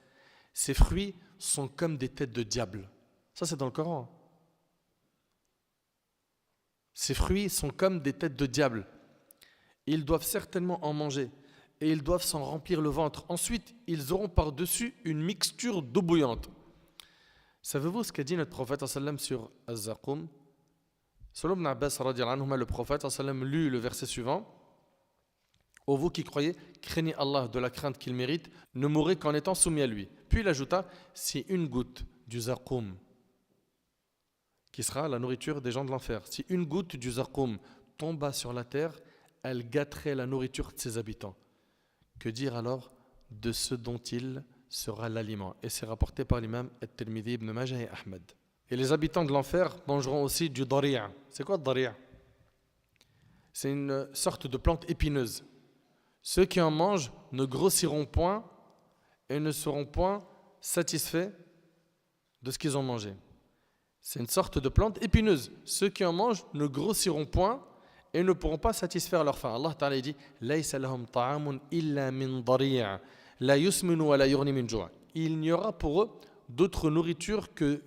Ses fruits sont comme des têtes de diable. Ça, c'est dans le Coran. Ses fruits sont comme des têtes de diable. Ils doivent certainement en manger et ils doivent s'en remplir le ventre. Ensuite, ils auront par-dessus une mixture d'eau bouillante. Savez-vous ce qu'a dit notre prophète sallam sur Az-Zaqum? Selon Ibn Abbas, le prophète sallam lut le verset suivant. Ô vous qui croyez, craignez Allah de la crainte qu'il mérite, ne mourrez qu'en étant soumis à lui. Puis il ajouta, si une goutte du zaqoum, qui sera la nourriture des gens de l'enfer, si une goutte du zaqoum tomba sur la terre, elle gâterait la nourriture de ses habitants. Que dire alors de ce dont il sera l'aliment? Et c'est rapporté par l'imam At-Tirmidhi, Ibn Majah et Ahmed. Et les habitants de l'enfer mangeront aussi du dari'a. C'est quoi le dari'a? C'est une sorte de plante épineuse. Ceux qui en mangent ne grossiront point et ne seront point satisfaits de ce qu'ils ont mangé. C'est une sorte de plante épineuse. Ceux qui en mangent ne grossiront point et ne pourront pas satisfaire leur faim. Allah Ta'ala dit Laysa lahum ta'amun illa min dari'a la yusminu wa la yughni min ju'. Il n'y aura pour eux d'autre nourriture que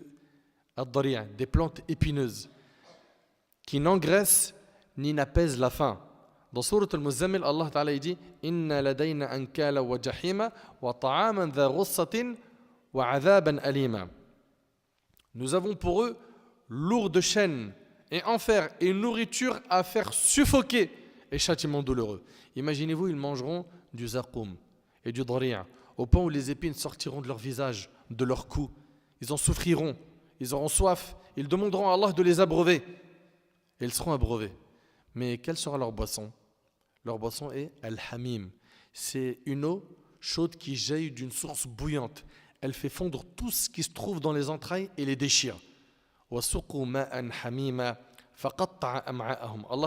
ad-dari'a, des plantes épineuses qui n'engraissent ni n'apaisent la faim. Dans Sourate Al-Muzammil, Allah Ta'ala dit Inna ladayna ankala wa jahima wa ta'aman dha ghussatin wa 'adhaban alima. Nous avons pour eux lourdes chaînes et enfer et nourriture à faire suffoquer et châtiment douloureux. Imaginez-vous, ils mangeront du zaqoum et du dari'a au point où les épines sortiront de leur visage, de leur cou. Ils en souffriront, ils auront soif, ils demanderont à Allah de les abreuver et ils seront abreuvés. Mais quelle sera leur boisson? Leur boisson est al-hamim. C'est une eau chaude qui jaillit d'une source bouillante. Elle fait fondre tout ce qui se trouve dans les entrailles et les déchire. Allah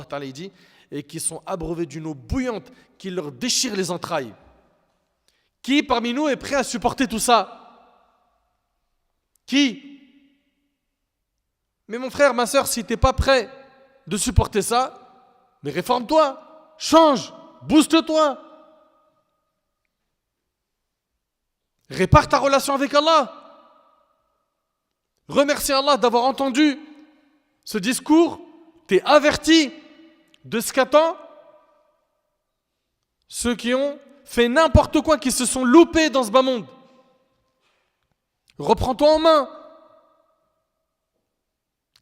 Ta'ala dit, et qui sont abreuvés d'une eau bouillante qui leur déchire les entrailles. Qui parmi nous est prêt à supporter tout ça? Qui? Mais mon frère, ma soeur, si tu n'es pas prêt de supporter ça, mais réforme-toi, change, booste-toi. Répare ta relation avec Allah. Remercie Allah d'avoir entendu ce discours. T'es averti de ce qu'attend ceux qui ont fait n'importe quoi, qui se sont loupés dans ce bas monde. Reprends-toi en main.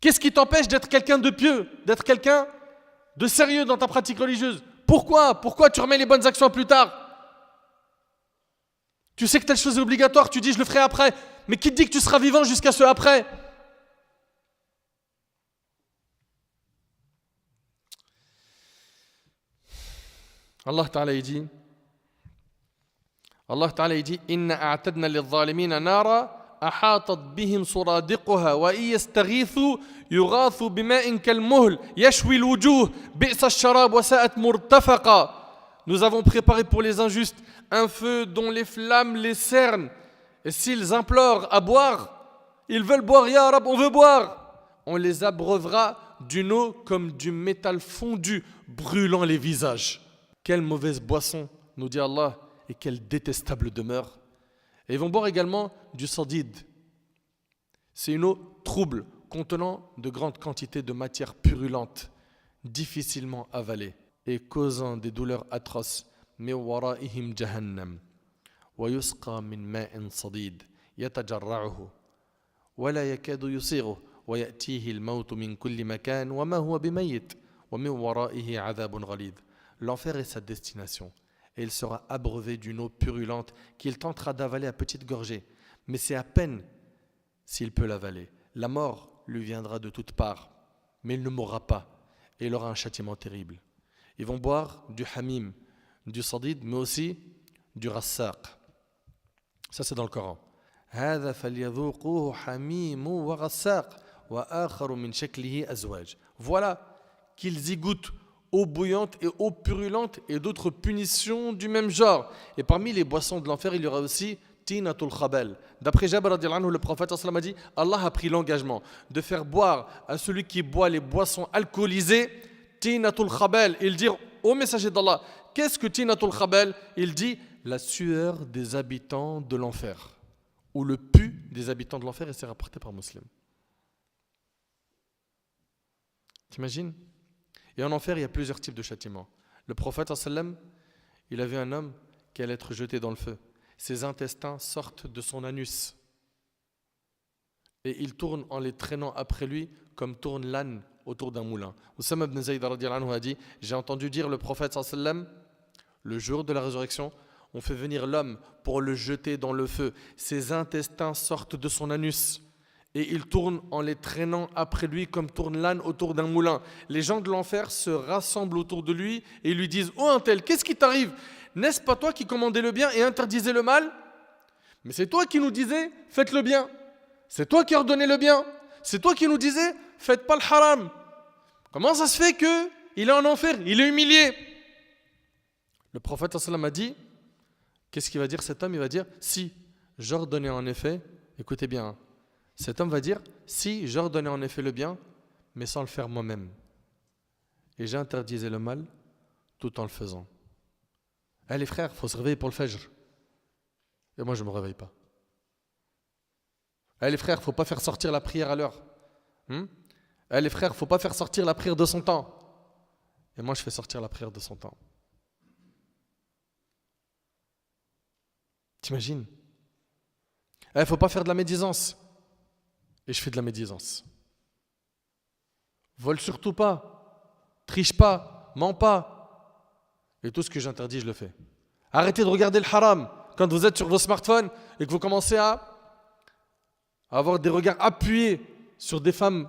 Qu'est-ce qui t'empêche d'être quelqu'un de pieux, d'être quelqu'un de sérieux dans ta pratique religieuse? Pourquoi tu remets les bonnes actions plus tard? Tu sais que telle chose est obligatoire, tu dis je le ferai après. Mais qui te dit que tu seras vivant jusqu'à ce après? Allah Ta'ala dit Inna a'tadna lil-zalimina nara ahatat bihim suradiquha wa yastaghithu yughathu bima'in kal-muhl yashwi al-wujuh bi'sa ash-sharab wa sa'at murtafaqa. Nous avons préparé pour les injustes un feu dont les flammes les cernent. Et s'ils implorent à boire, ils veulent boire, Ya Rab, on veut boire. On les abreuvera d'une eau comme du métal fondu, brûlant les visages. Quelle mauvaise boisson, nous dit Allah, et quelle détestable demeure. Et ils vont boire également du sandid. C'est une eau trouble, contenant de grandes quantités de matière purulente, difficilement avalée, et causant des douleurs atroces. من ورائهم جهنم ويسقى من ماء صديد يتجرعه ولا يكاد يسيغه ويأتيه الموت من كل مكان وما هو بميت ومن ورائه عذاب غليظ. L'enfer est sa destination et il sera abreuvé d'une eau purulente qu'il tentera d'avaler à petites gorgées, mais c'est à peine s'il peut l'avaler. La mort lui viendra de toutes parts, mais il ne mourra pas et il aura un châtiment terrible. Ils vont boire du hamim, du sadid, mais aussi du rassaq. Ça, c'est dans le Coran. هذا فليذوقوه حميم وغساق وآخر من شكله أزواج. Voilà qu'ils y goûtent eau bouillante et eau purulente et d'autres punitions du même genre. Et parmi les boissons de l'enfer, il y aura aussi tinatul khabal. D'après Jabir radhiyallahu anhu, le prophète sallallahu alayhi wa sallam a dit Allah a pris l'engagement de faire boire à celui qui boit les boissons alcoolisées tinatul khabal. Il dit au messager d'Allah, qu'est-ce que tinatul khabal? Il dit la sueur des habitants de l'enfer, ou le pu des habitants de l'enfer, et c'est rapporté par Muslim. T'imagines? Et en enfer, il y a plusieurs types de châtiments. Le prophète sallam, il a vu un homme qui allait être jeté dans le feu. Ses intestins sortent de son anus et il tourne en les traînant après lui comme tourne l'âne autour d'un moulin. Oussama ibn Zayd radhiyallahu anhu a dit, j'ai entendu dire le prophète sallam, Le jour de la résurrection, on fait venir l'homme pour le jeter dans le feu. Ses intestins sortent de son anus et il tourne en les traînant après lui comme tourne l'âne autour d'un moulin. Les gens de l'enfer se rassemblent autour de lui et lui disent « Oh un tel, qu'est-ce qui t'arrive ? N'est-ce pas toi qui commandais le bien et interdisais le mal ? Mais c'est toi qui nous disais « Faites le bien ». C'est toi qui ordonnais le bien. C'est toi qui nous disais « Faites pas le haram ». Comment ça se fait qu'il est en enfer ? Il est humilié. Le prophète sallallahu alayhi wa sallam a dit, qu'est-ce qu'il va dire cet homme ? Il va dire, si j'ordonnais en effet, écoutez bien, hein, cet homme va dire, si j'ordonnais en effet le bien, mais sans le faire moi-même, et j'interdisais le mal tout en le faisant. Eh les frères, il faut se réveiller pour le fajr. Et moi je ne me réveille pas. Eh les frères, il ne faut pas faire sortir la prière à l'heure. Eh les frères, il ne faut pas faire sortir la prière de son temps. Et moi je fais sortir la prière de son temps. T'imagines ? Il ne faut pas faire de la médisance. Et je fais de la médisance. Vole surtout pas. Triche pas. Mens pas. Et tout ce que j'interdis, je le fais. Arrêtez de regarder le haram quand vous êtes sur vos smartphones et que vous commencez à avoir des regards appuyés sur des femmes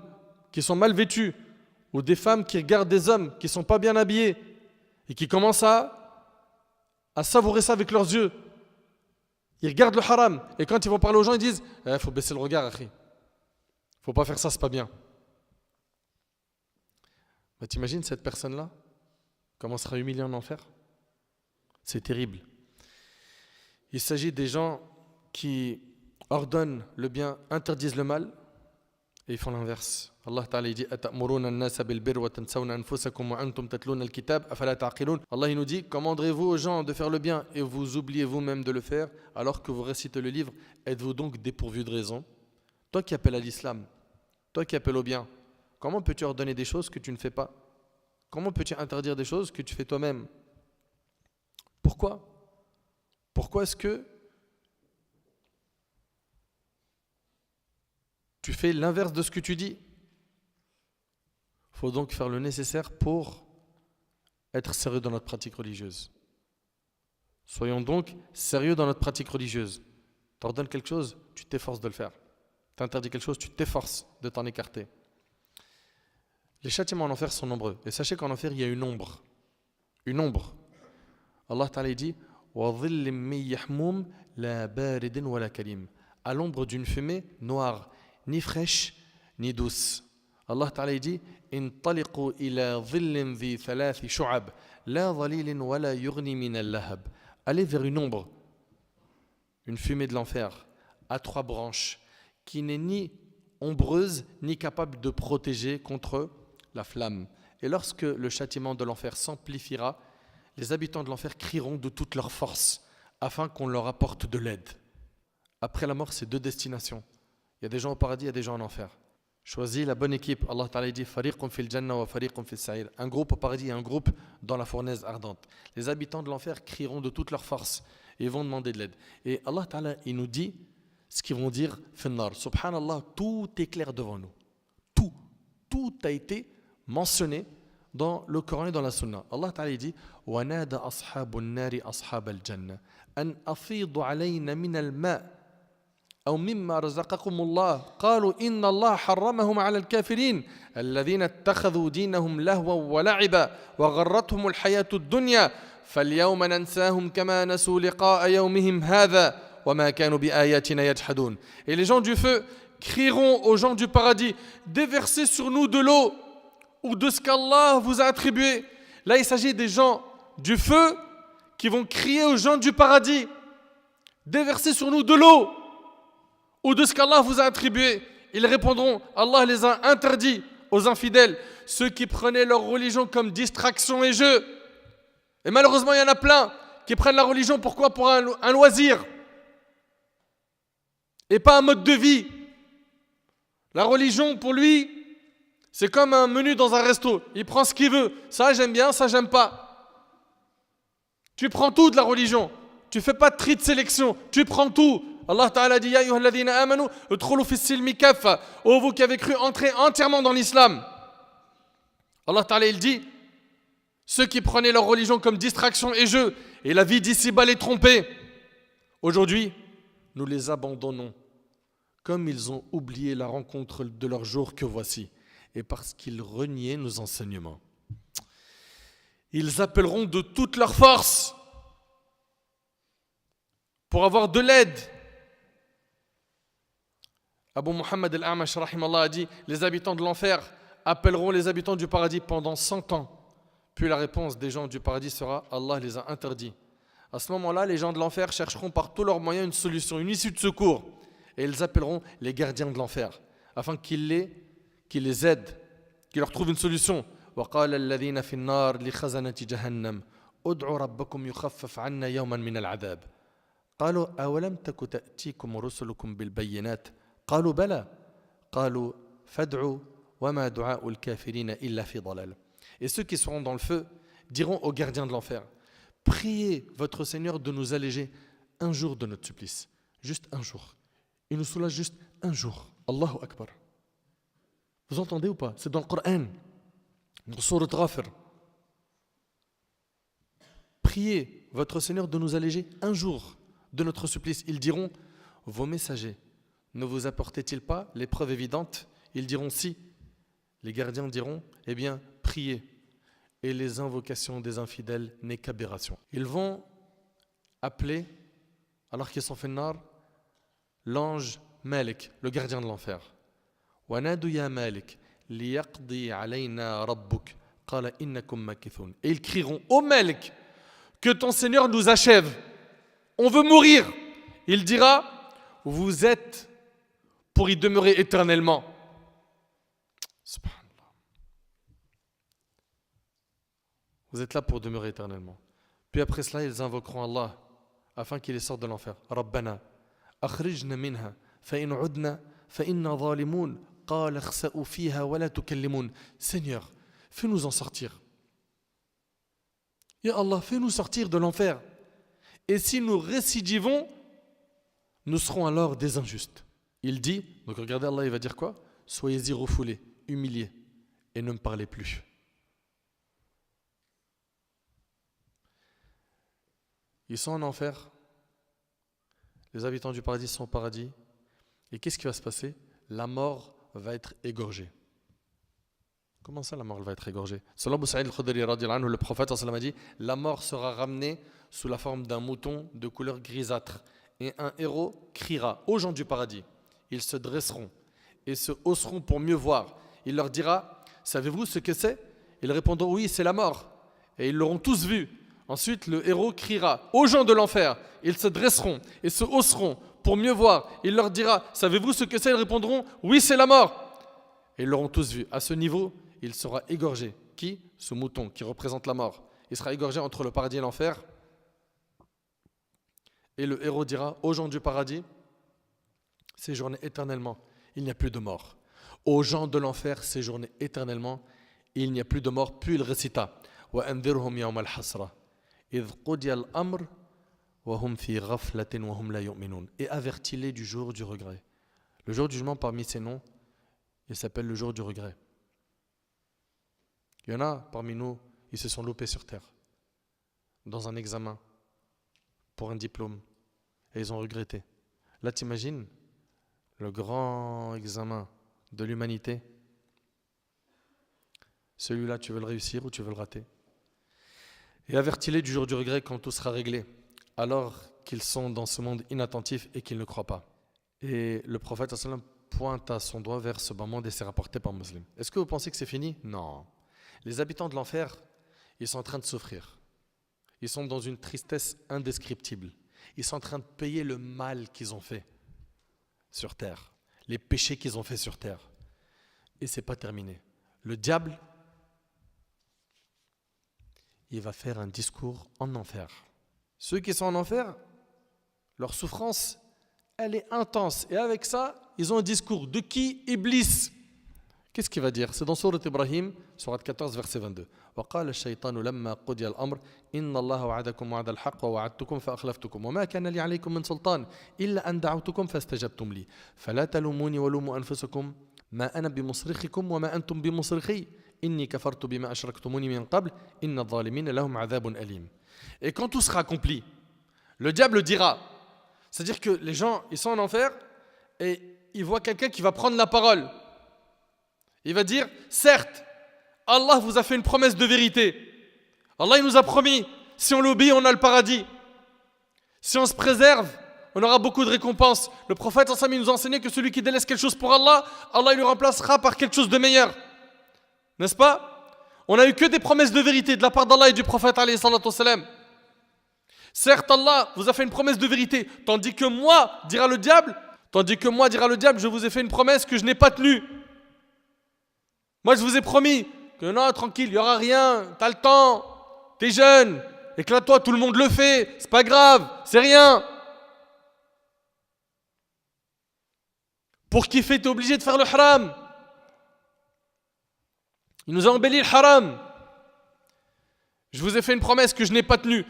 qui sont mal vêtues ou des femmes qui regardent des hommes qui ne sont pas bien habillés et qui commencent à savourer ça avec leurs yeux. Ils regardent le haram et quand ils vont parler aux gens, ils disent « faut baisser le regard, akhi. Faut pas faire ça, c'est pas bien. » Mais t'imagines cette personne-là comment sera humiliée en enfer ? C'est terrible. Il s'agit des gens qui ordonnent le bien, interdisent le mal et ils font l'inverse. Allah Ta'ala dit Allah il nous dit commanderez-vous aux gens de faire le bien et vous oubliez vous-même de le faire alors que vous récitez le livre. Êtes-vous donc dépourvu de raison ? Toi qui appelles à l'islam, toi qui appelles au bien, comment peux-tu ordonner des choses que tu ne fais pas ? Comment peux-tu interdire des choses que tu fais toi-même ? Pourquoi ? Pourquoi est-ce que tu fais l'inverse de ce que tu dis ? Il faut donc faire le nécessaire pour être sérieux dans notre pratique religieuse. Soyons donc sérieux dans notre pratique religieuse. Tu ordonnes quelque chose, tu t'efforces de le faire. Tu interdis quelque chose, tu t'efforces de t'en écarter. Les châtiments en enfer sont nombreux. Et sachez qu'en enfer, il y a une ombre. Une ombre. Allah Ta'ala dit à l'ombre d'une fumée noire, ni fraîche, ni douce. Allah Ta'ala dit انطلقوا إلى ظل ذي ثلاث شعب لا ظليل ولا يغني من اللهب. Allez vers une ombre, une fumée de l'enfer, à 3 branches, qui n'est ni ombreuse ni capable de protéger contre la flamme. Et lorsque le châtiment de l'enfer s'amplifiera, les habitants de l'enfer crieront de toute leur force afin qu'on leur apporte de l'aide. Après la mort, c'est 2 destinations. Il y a des gens au paradis, il y a des gens en enfer. Choisis la bonne équipe. Allah Ta'ala dit Fariqun fil jannah wa fariqun fis sa'ir. Un groupe au paradis et un groupe dans la fournaise ardente. Les habitants de l'enfer crieront de toute leur force et vont demander de l'aide. Et Allah Ta'ala, il nous dit ce qu'ils vont dire finnar. Subhanallah, tout est clair devant nous. Tout a été mentionné dans le Coran et dans la Sunna. Allah Ta'ala dit wa nada ashabun nari ashab al-jannah an afidu alayna min al-ma' أو مما رزقكم الله قالوا إن الله حرمهم على الكافرين الذين اتخذوا دينهم لهوا ولعبا وغرتهم الحياة الدنيا فاليوم ننساهم كما نسوا لقاء يومهم هذا وما كانوا بآياتنا يجحدون. Et les gens du feu crieront aux gens du paradis déversez sur nous de l'eau ou de ce qu'Allah vous a attribué. Là il s'agit des gens du feu qui vont crier aux gens du paradis déversez sur nous de l'eau ou de ce qu'Allah vous a attribué. Ils répondront, Allah les a interdits aux infidèles, ceux qui prenaient leur religion comme distraction et jeu. Et malheureusement, il y en a plein qui prennent la religion, pourquoi ? Pour un loisir. Et pas un mode de vie. La religion, pour lui, c'est comme un menu dans un resto. Il prend ce qu'il veut. Ça, j'aime bien, ça, j'aime pas. Tu prends tout de la religion. Tu fais pas de tri de sélection. Tu prends tout. Allah Ta'ala dit Ya ayyuhalladhina amanu udkhulu fis-silmi kaffa. Ô vous qui avez cru entrer entièrement dans l'islam. Allah Ta'ala il dit Ceux qui prenaient leur religion comme distraction et jeu, et la vie d'ici-bas les trompait. Aujourd'hui, nous les abandonnons, comme ils ont oublié la rencontre de leur jour que voici, et parce qu'ils reniaient nos enseignements. Ils appelleront de toute leur force pour avoir de l'aide. Abu Muhammad al-A'mash rahimallah a dit, les habitants de l'enfer appelleront les habitants du paradis pendant 100 ans. Puis la réponse des gens du paradis sera, Allah les a interdits. À ce moment-là, les gens de l'enfer chercheront par tous leurs moyens une solution, une issue de secours. Et ils appelleront les gardiens de l'enfer, afin qu'ils les aident, qu'ils leur trouvent une solution. وقال الذين في النار لخزنة جهنم ادعوا ربكم يخفف عنا يوما من العذاب قالوا أولم تك تأتيكم رسلكم بالبينات قالوا بلى قالوا فادعوا وما دعاء الكافرين إلا في ضلال. Et ceux qui seront dans le feu diront aux gardiens de l'enfer, priez votre Seigneur de nous alléger un jour de notre supplice, juste un jour. Il nous soulage juste un jour. Allahu Akbar. Vous entendez ou pas? C'est dans le Coran. Dans Sourate Ghafir. Priez votre Seigneur de nous alléger un jour de notre supplice. Ils diront, vos messagers ne vous apportaient-ils pas les preuves évidentes? Ils diront si. Les gardiens diront, eh bien, priez. Et les invocations des infidèles n'est qu'aberration. Ils vont appeler, alors qu'ils sont fait nar, l'ange Malik, le gardien de l'enfer. وَنَادُوا يَا مَالِكْ لِيَقْضِي عَلَيْنَا رَبُّكَ قَالَ إِنَّكُمْ مَاكِثُونَ. Et ils crieront, ô Malik, que ton Seigneur nous achève. On veut mourir. Il dira, vous êtes pour y demeurer éternellement. Subhanallah. Vous êtes là pour demeurer éternellement. Puis après cela, ils invoqueront Allah afin qu'il les sorte de l'enfer. Rabbana, akhrijna minha, fa in udna, fa inna zalimun, qala khsa'u fiha wa la tukallimun. Seigneur, fais-nous en sortir. Ya Allah, fais-nous sortir de l'enfer. Et si nous récidivons, nous serons alors des injustes. Il dit, donc regardez Allah, il va dire quoi? Soyez-y refoulés, humiliés, et ne me parlez plus. Ils sont en enfer. Les habitants du paradis sont au paradis. Et qu'est-ce qui va se passer? La mort va être égorgée. Comment ça, la mort va être égorgée? Selon Abu Sa'id al-Khudri, le prophète a dit, la mort sera ramenée sous la forme d'un mouton de couleur grisâtre. Et un héros criera aux gens du paradis. Ils se dresseront et se hausseront pour mieux voir. Il leur dira, savez-vous ce que c'est? Ils répondront, oui, c'est la mort. Et ils l'auront tous vu. Ensuite, le héros criera aux gens de l'enfer. Ils se dresseront et se hausseront pour mieux voir. Il leur dira, savez-vous ce que c'est? Ils répondront, oui, c'est la mort. Et ils l'auront tous vu. À ce niveau, il sera égorgé. Qui? Ce mouton qui représente la mort. Il sera égorgé entre le paradis et l'enfer. Et le héros dira aux gens du paradis, séjournez éternellement, il n'y a plus de mort. Aux gens de l'enfer, séjournez éternellement, il n'y a plus de mort. Puis il récita, وَأَنذِرْهُمْ يَوْمَ الْحَسْرَةِ إِذْ قُضِيَ الْأَمْرُ وَهُمْ فِي غَفْلَةٍ وَهُمْ لَا يُؤْمِنُونَ. Et avertis-les du jour du regret. Le jour du jugement, parmi ses noms, il s'appelle le jour du regret. Il y en a parmi nous, ils se sont loupés sur terre, dans un examen, pour un diplôme, et ils ont regretté. Là, t'imagines le grand examen de l'humanité. Celui-là, tu veux le réussir ou tu veux le rater? Et avertis-les du jour du regret quand tout sera réglé, alors qu'ils sont dans ce monde inattentif et qu'ils ne croient pas. Et le prophète sallam pointe à son doigt vers ce bas monde et c'est rapporté par Muslim. Est-ce que vous pensez que c'est fini? Non. Les habitants de l'enfer, ils sont en train de souffrir. Ils sont dans une tristesse indescriptible. Ils sont en train de payer le mal qu'ils ont fait sur terre, les péchés qu'ils ont fait sur terre. Et ce n'est pas terminé. Le diable, il va faire un discours en enfer. Ceux qui sont en enfer, leur souffrance, elle est intense. Et avec ça, ils ont un discours. De qui? Iblis. Qu'est-ce qu'il va dire? C'est dans Sourate Ibrahim, Sourate 14, verset 22. وقال الشيطان لما قضي الأمر إن الله وعدكم وعد الحق ووعدتكم فأخلفتكم وما كان لي عليكم من سلطان إلا أن دعوتكم فاستجبتم لي فلا تلوموني ولوموا أنفسكم ما أنا بمصرخكم وما أنتم بمصرخي Inni kafartu bima ashraktumuni min qabl, inna adh-dhalimina lahum adhabun alim. Et quand tout sera accompli, le diable dira, c'est-à-dire que les gens, ils sont en enfer et ils voient quelqu'un qui va prendre la parole. Il va dire, certes, Allah vous a fait une promesse de vérité. Allah il nous a promis, si on l'obéit, on a le paradis. Si on se préserve, on aura beaucoup de récompenses. Le prophète il nous a enseigné que celui qui délaisse quelque chose pour Allah, Allah il le remplacera par quelque chose de meilleur. N'est-ce pas? On n'a eu que des promesses de vérité de la part d'Allah et du prophète alayhi salatu wassalam. Certes, Allah vous a fait une promesse de vérité, tandis que moi, dira le diable, je vous ai fait une promesse que je n'ai pas tenue. Moi, je vous ai promis que non, tranquille, il n'y aura rien, t'as le temps, t'es jeune, éclate-toi, tout le monde le fait, c'est pas grave, c'est rien. Pour kiffer, t'es obligé de faire le haram. Il nous a embelli le haram. Je vous ai fait une promesse que je n'ai pas tenue.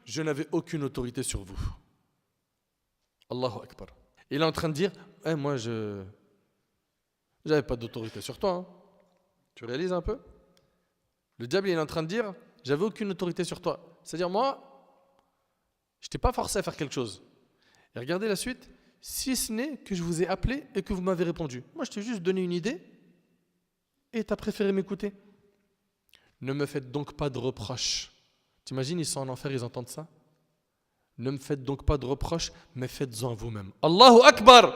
Je n'avais aucune autorité sur vous. Allahu Akbar. Il est en train de dire, moi je n'avais pas d'autorité sur toi. Hein. Tu réalises un peu? Le diable il est en train de dire, j'avais aucune autorité sur toi. C'est-à-dire moi, je t'ai pas forcé à faire quelque chose. Et regardez la suite, si ce n'est que je vous ai appelé et que vous m'avez répondu. Moi je t'ai juste donné une idée et tu as préféré m'écouter. Ne me faites donc pas de reproches. T'imagines, ils sont en enfer, ils entendent ça? Ne me faites donc pas de reproches, mais faites-en vous-même. Allahu Akbar!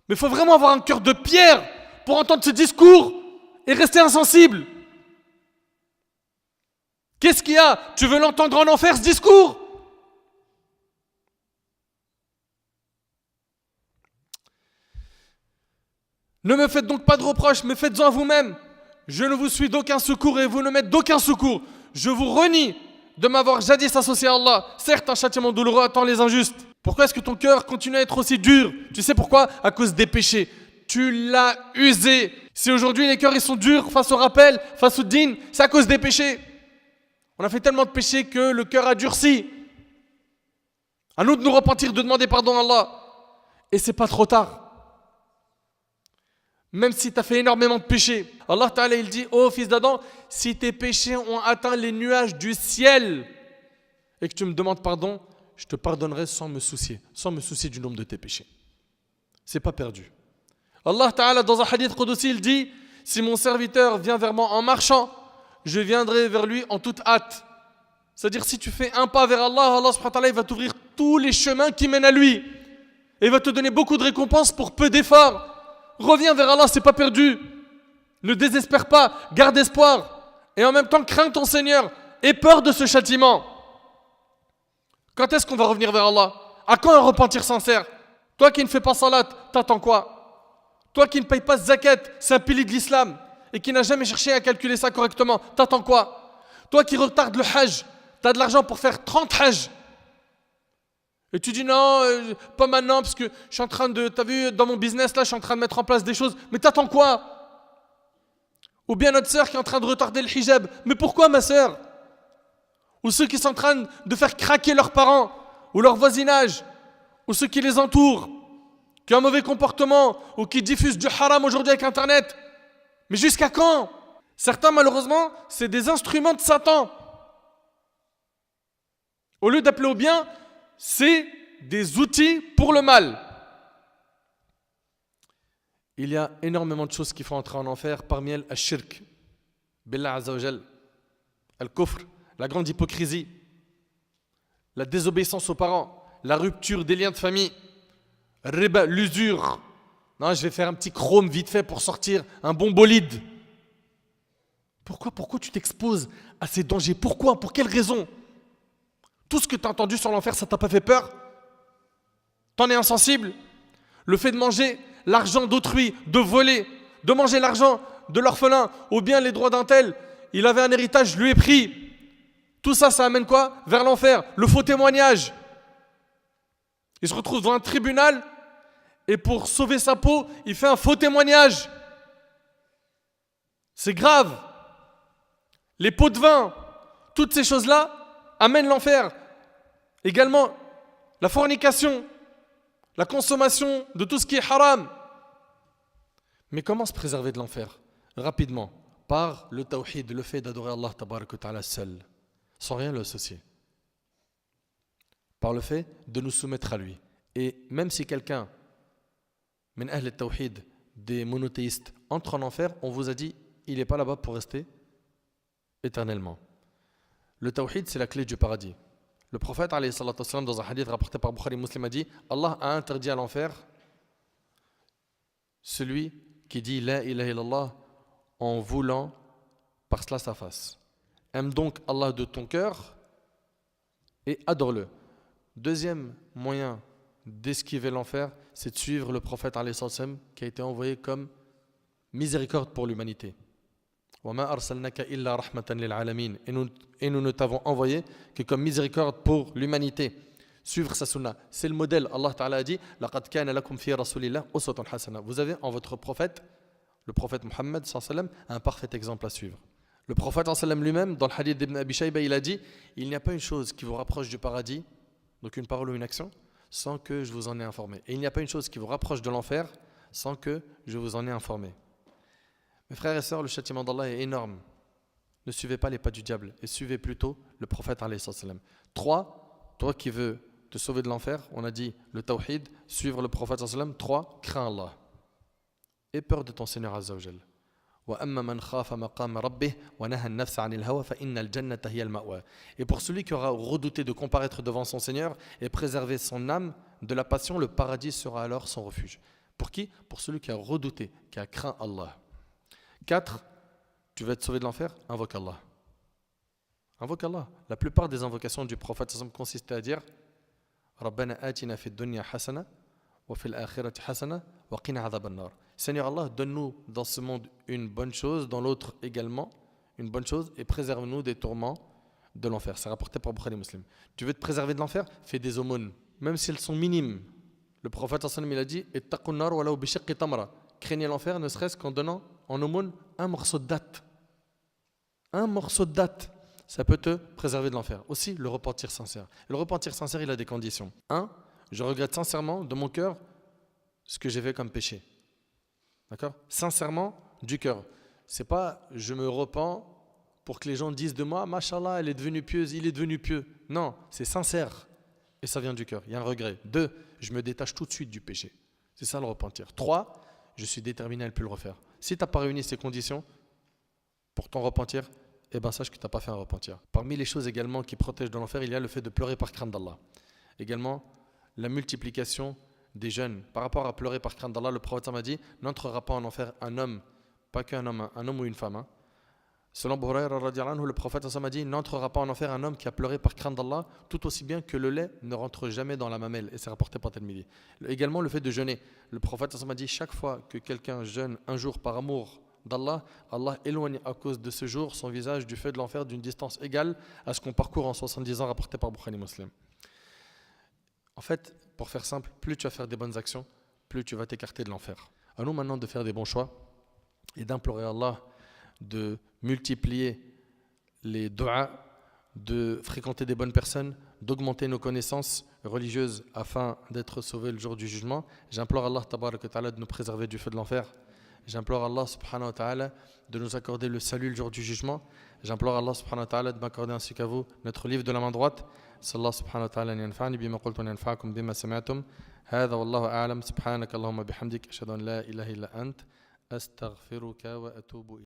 Mais il faut vraiment avoir un cœur de pierre pour entendre ce discours et rester insensible. Qu'est-ce qu'il y a? Tu veux l'entendre en enfer, ce discours? Ne me faites donc pas de reproches, mais faites-en à vous-même. Je ne vous suis d'aucun secours et vous ne m'êtes d'aucun secours. Je vous renie de m'avoir jadis associé à Allah. Certes, un châtiment douloureux attend les injustes. Pourquoi est-ce que ton cœur continue à être aussi dur? Tu sais pourquoi? À cause des péchés. Tu l'as usé. Si aujourd'hui les cœurs ils sont durs face au rappel, face au din, c'est à cause des péchés. On a fait tellement de péchés que le cœur a durci. À nous de nous repentir, de demander pardon à Allah. Et c'est pas trop tard. Même si tu as fait énormément de péchés. Allah Ta'ala il dit, oh fils d'Adam, si tes péchés ont atteint les nuages du ciel et que tu me demandes pardon, je te pardonnerai sans me soucier du nombre de tes péchés. C'est pas perdu. Allah Ta'ala dans un hadith Qudsi il dit, si mon serviteur vient vers moi en marchant, je viendrai vers lui en toute hâte. C'est-à-dire si tu fais un pas vers Allah, Allah subhanahu wa ta'ala il va t'ouvrir tous les chemins qui mènent à lui. Et il va te donner beaucoup de récompenses pour peu d'efforts. Reviens vers Allah, c'est pas perdu. Ne désespère pas, garde espoir. Et en même temps, crains ton Seigneur. Aie peur de ce châtiment. Quand est-ce qu'on va revenir vers Allah? À quand un repentir sincère? Toi qui ne fais pas salat, t'attends quoi? Toi qui ne payes pas zakat, c'est un pilier de l'islam, et qui n'a jamais cherché à calculer ça correctement, t'attends quoi? Toi qui retardes le hajj, t'as de l'argent pour faire 30 hajj. Et tu dis non, pas maintenant parce que je suis en train de, t'as vu, dans mon business là, je suis en train de mettre en place des choses. Mais t'attends quoi? Ou bien notre sœur qui est en train de retarder le hijab. Mais pourquoi ma sœur? Ou ceux qui sont en train de faire craquer leurs parents, ou leur voisinage, ou ceux qui les entourent, qui ont un mauvais comportement, ou qui diffusent du haram aujourd'hui avec Internet. Mais jusqu'à quand? Certains malheureusement, c'est des instruments de Satan. Au lieu d'appeler au bien, c'est des outils pour le mal. Il y a énormément de choses qui font entrer en enfer, parmi elles, al-shirk, billah azza wa jal, al-kufr, la grande hypocrisie, la désobéissance aux parents, la rupture des liens de famille, riba, l'usure. Non, je vais faire un petit chrome vite fait pour sortir un bon bolide. Pourquoi tu t'exposes à ces dangers? Pourquoi? Pour quelle raison? Tout ce que tu as entendu sur l'enfer, ça t'a pas fait peur? T'en es insensible? Le fait de manger l'argent d'autrui, de voler, de manger l'argent de l'orphelin, ou bien les droits d'un tel, il avait un héritage, je lui ai pris. Tout ça, ça amène quoi? Vers l'enfer. Le faux témoignage. Il se retrouve devant un tribunal et pour sauver sa peau, il fait un faux témoignage. C'est grave. Les pots de vin, toutes ces choses-là amènent l'enfer. Également, la fornication, la consommation de tout ce qui est haram. Mais comment se préserver de l'enfer? Rapidement, par le tawhid, le fait d'adorer Allah tabarak wa ta'ala seul, sans rien lui associer. Par le fait de nous soumettre à lui. Et même si quelqu'un, min ahl al-tawhid, des monothéistes, entre en enfer, on vous a dit, il n'est pas là-bas pour rester éternellement. Le tawhid, c'est la clé du paradis. Le prophète, alayhi salatu wassalam, dans un hadith rapporté par Bukhari Muslim, a dit, Allah a interdit à l'enfer celui qui dit la ilaha illallah en voulant par cela sa face. Aime donc Allah de ton cœur et adore-le. Deuxième moyen d'esquiver l'enfer, c'est de suivre le prophète alayhi sallam, qui a été envoyé comme miséricorde pour l'humanité. Et nous ne t'avons envoyé que comme miséricorde pour l'humanité. Suivre sa sunna, c'est le modèle. Allah Ta'ala a dit لَقَدْ كَانَ لَكُمْ فِي رَسُولِ اللَّهِ أُسْوَةٌ حَسَنَةٌ. Vous avez en votre prophète, le prophète Muhammad sallam, un parfait exemple à suivre. Le prophète sallam lui-même, dans le hadith d'Ibn Abi Shayba, il a dit, il n'y a pas une chose qui vous rapproche du paradis, donc une parole ou une action, sans que je vous en ai informé. Et il n'y a pas une chose qui vous rapproche de l'enfer, sans que je vous en ai informé. Mes frères et sœurs, le châtiment d'Allah est énorme. Ne suivez pas les pas du diable et suivez plutôt le prophète alayhi sallam. 3, toi qui veux te sauver de l'enfer, on a dit le tawhid, suivre le prophète sallam. 3, crains Allah. Aie peur de ton Seigneur azza wa jal. Et pour celui qui aura redouté de comparaître devant son Seigneur et préserver son âme de la passion, le paradis sera alors son refuge. Pour qui? Pour celui qui a redouté, qui a craint Allah. 4, tu veux être sauvé de l'enfer? Invoque Allah. Invoque Allah. La plupart des invocations du prophète consistaient à dire Rabbana atina fid dunya hasana wa fil akhirati hasana wa qina adhaban nar. Seigneur Allah, donne-nous dans ce monde une bonne chose, dans l'autre également une bonne chose, et préserve-nous des tourments de l'enfer. C'est rapporté par Bukhari Muslim. Tu veux te préserver de l'enfer? Fais des aumônes, même si elles sont minimes. Le prophète il a dit ittaqun nar walau bi shiqqi tamra. Craignez l'enfer ne serait-ce qu'en donnant en aumône un morceau de date. Un morceau de date, ça peut te préserver de l'enfer. Aussi, le repentir sincère. Le repentir sincère, il a des conditions. 1, je regrette sincèrement de mon cœur ce que j'ai fait comme péché. D'accord? Sincèrement, du cœur. C'est pas je me repens pour que les gens disent de moi, Mashallah, elle est devenue pieuse, il est devenu pieux. Non, c'est sincère. Et ça vient du cœur. Il y a un regret. 2, je me détache tout de suite du péché. C'est ça le repentir. 3, je suis déterminé à ne plus le refaire. Si tu n'as pas réuni ces conditions pour ton repentir, eh ben sache que tu n'as pas fait un repentir. Parmi les choses également qui protègent de l'enfer, il y a le fait de pleurer par crainte d'Allah. Également, la multiplication des jeûnes. Par rapport à pleurer par crainte d'Allah, le prophète m'a dit, n'entrera pas en enfer un homme, pas qu'un homme, un homme ou une femme. Selon Abu Hurayra radhiyallahu anhu, le prophète m'a dit, n'entrera pas en enfer un homme qui a pleuré par crainte d'Allah, tout aussi bien que le lait ne rentre jamais dans la mamelle. Et c'est rapporté par Tirmidhi. Également le fait de jeûner. Le prophète m'a dit, chaque fois que quelqu'un jeûne un jour par amour d'Allah, Allah éloigne à cause de ce jour son visage du feu de l'enfer d'une distance égale à ce qu'on parcourt en 70 ans, rapporté par Bukhari Muslim. En fait, pour faire simple, plus tu vas faire des bonnes actions, plus tu vas t'écarter de l'enfer. À nous maintenant de faire des bons choix et d'implorer Allah de multiplier les du'as, de fréquenter des bonnes personnes, d'augmenter nos connaissances religieuses afin d'être sauvés le jour du jugement. J'implore Allah tabarak wa ta'ala de nous préserver du feu de l'enfer. J'implore Allah subhanahu wa ta'ala de nous accorder le salut le jour du jugement. J'implore Allah subhanahu wa ta'ala de m'accorder ainsi qu'à vous notre livre de la main droite. Sallallahu subhanahu wa ta'ala an yanfa'ani bima qultu wa yanfa'akum bima sami'tum. Hadha wallahu a'lam. Subhanaka Allahumma bihamdik ashhadu an la ilaha illa ant astaghfiruka wa atubu ilayk.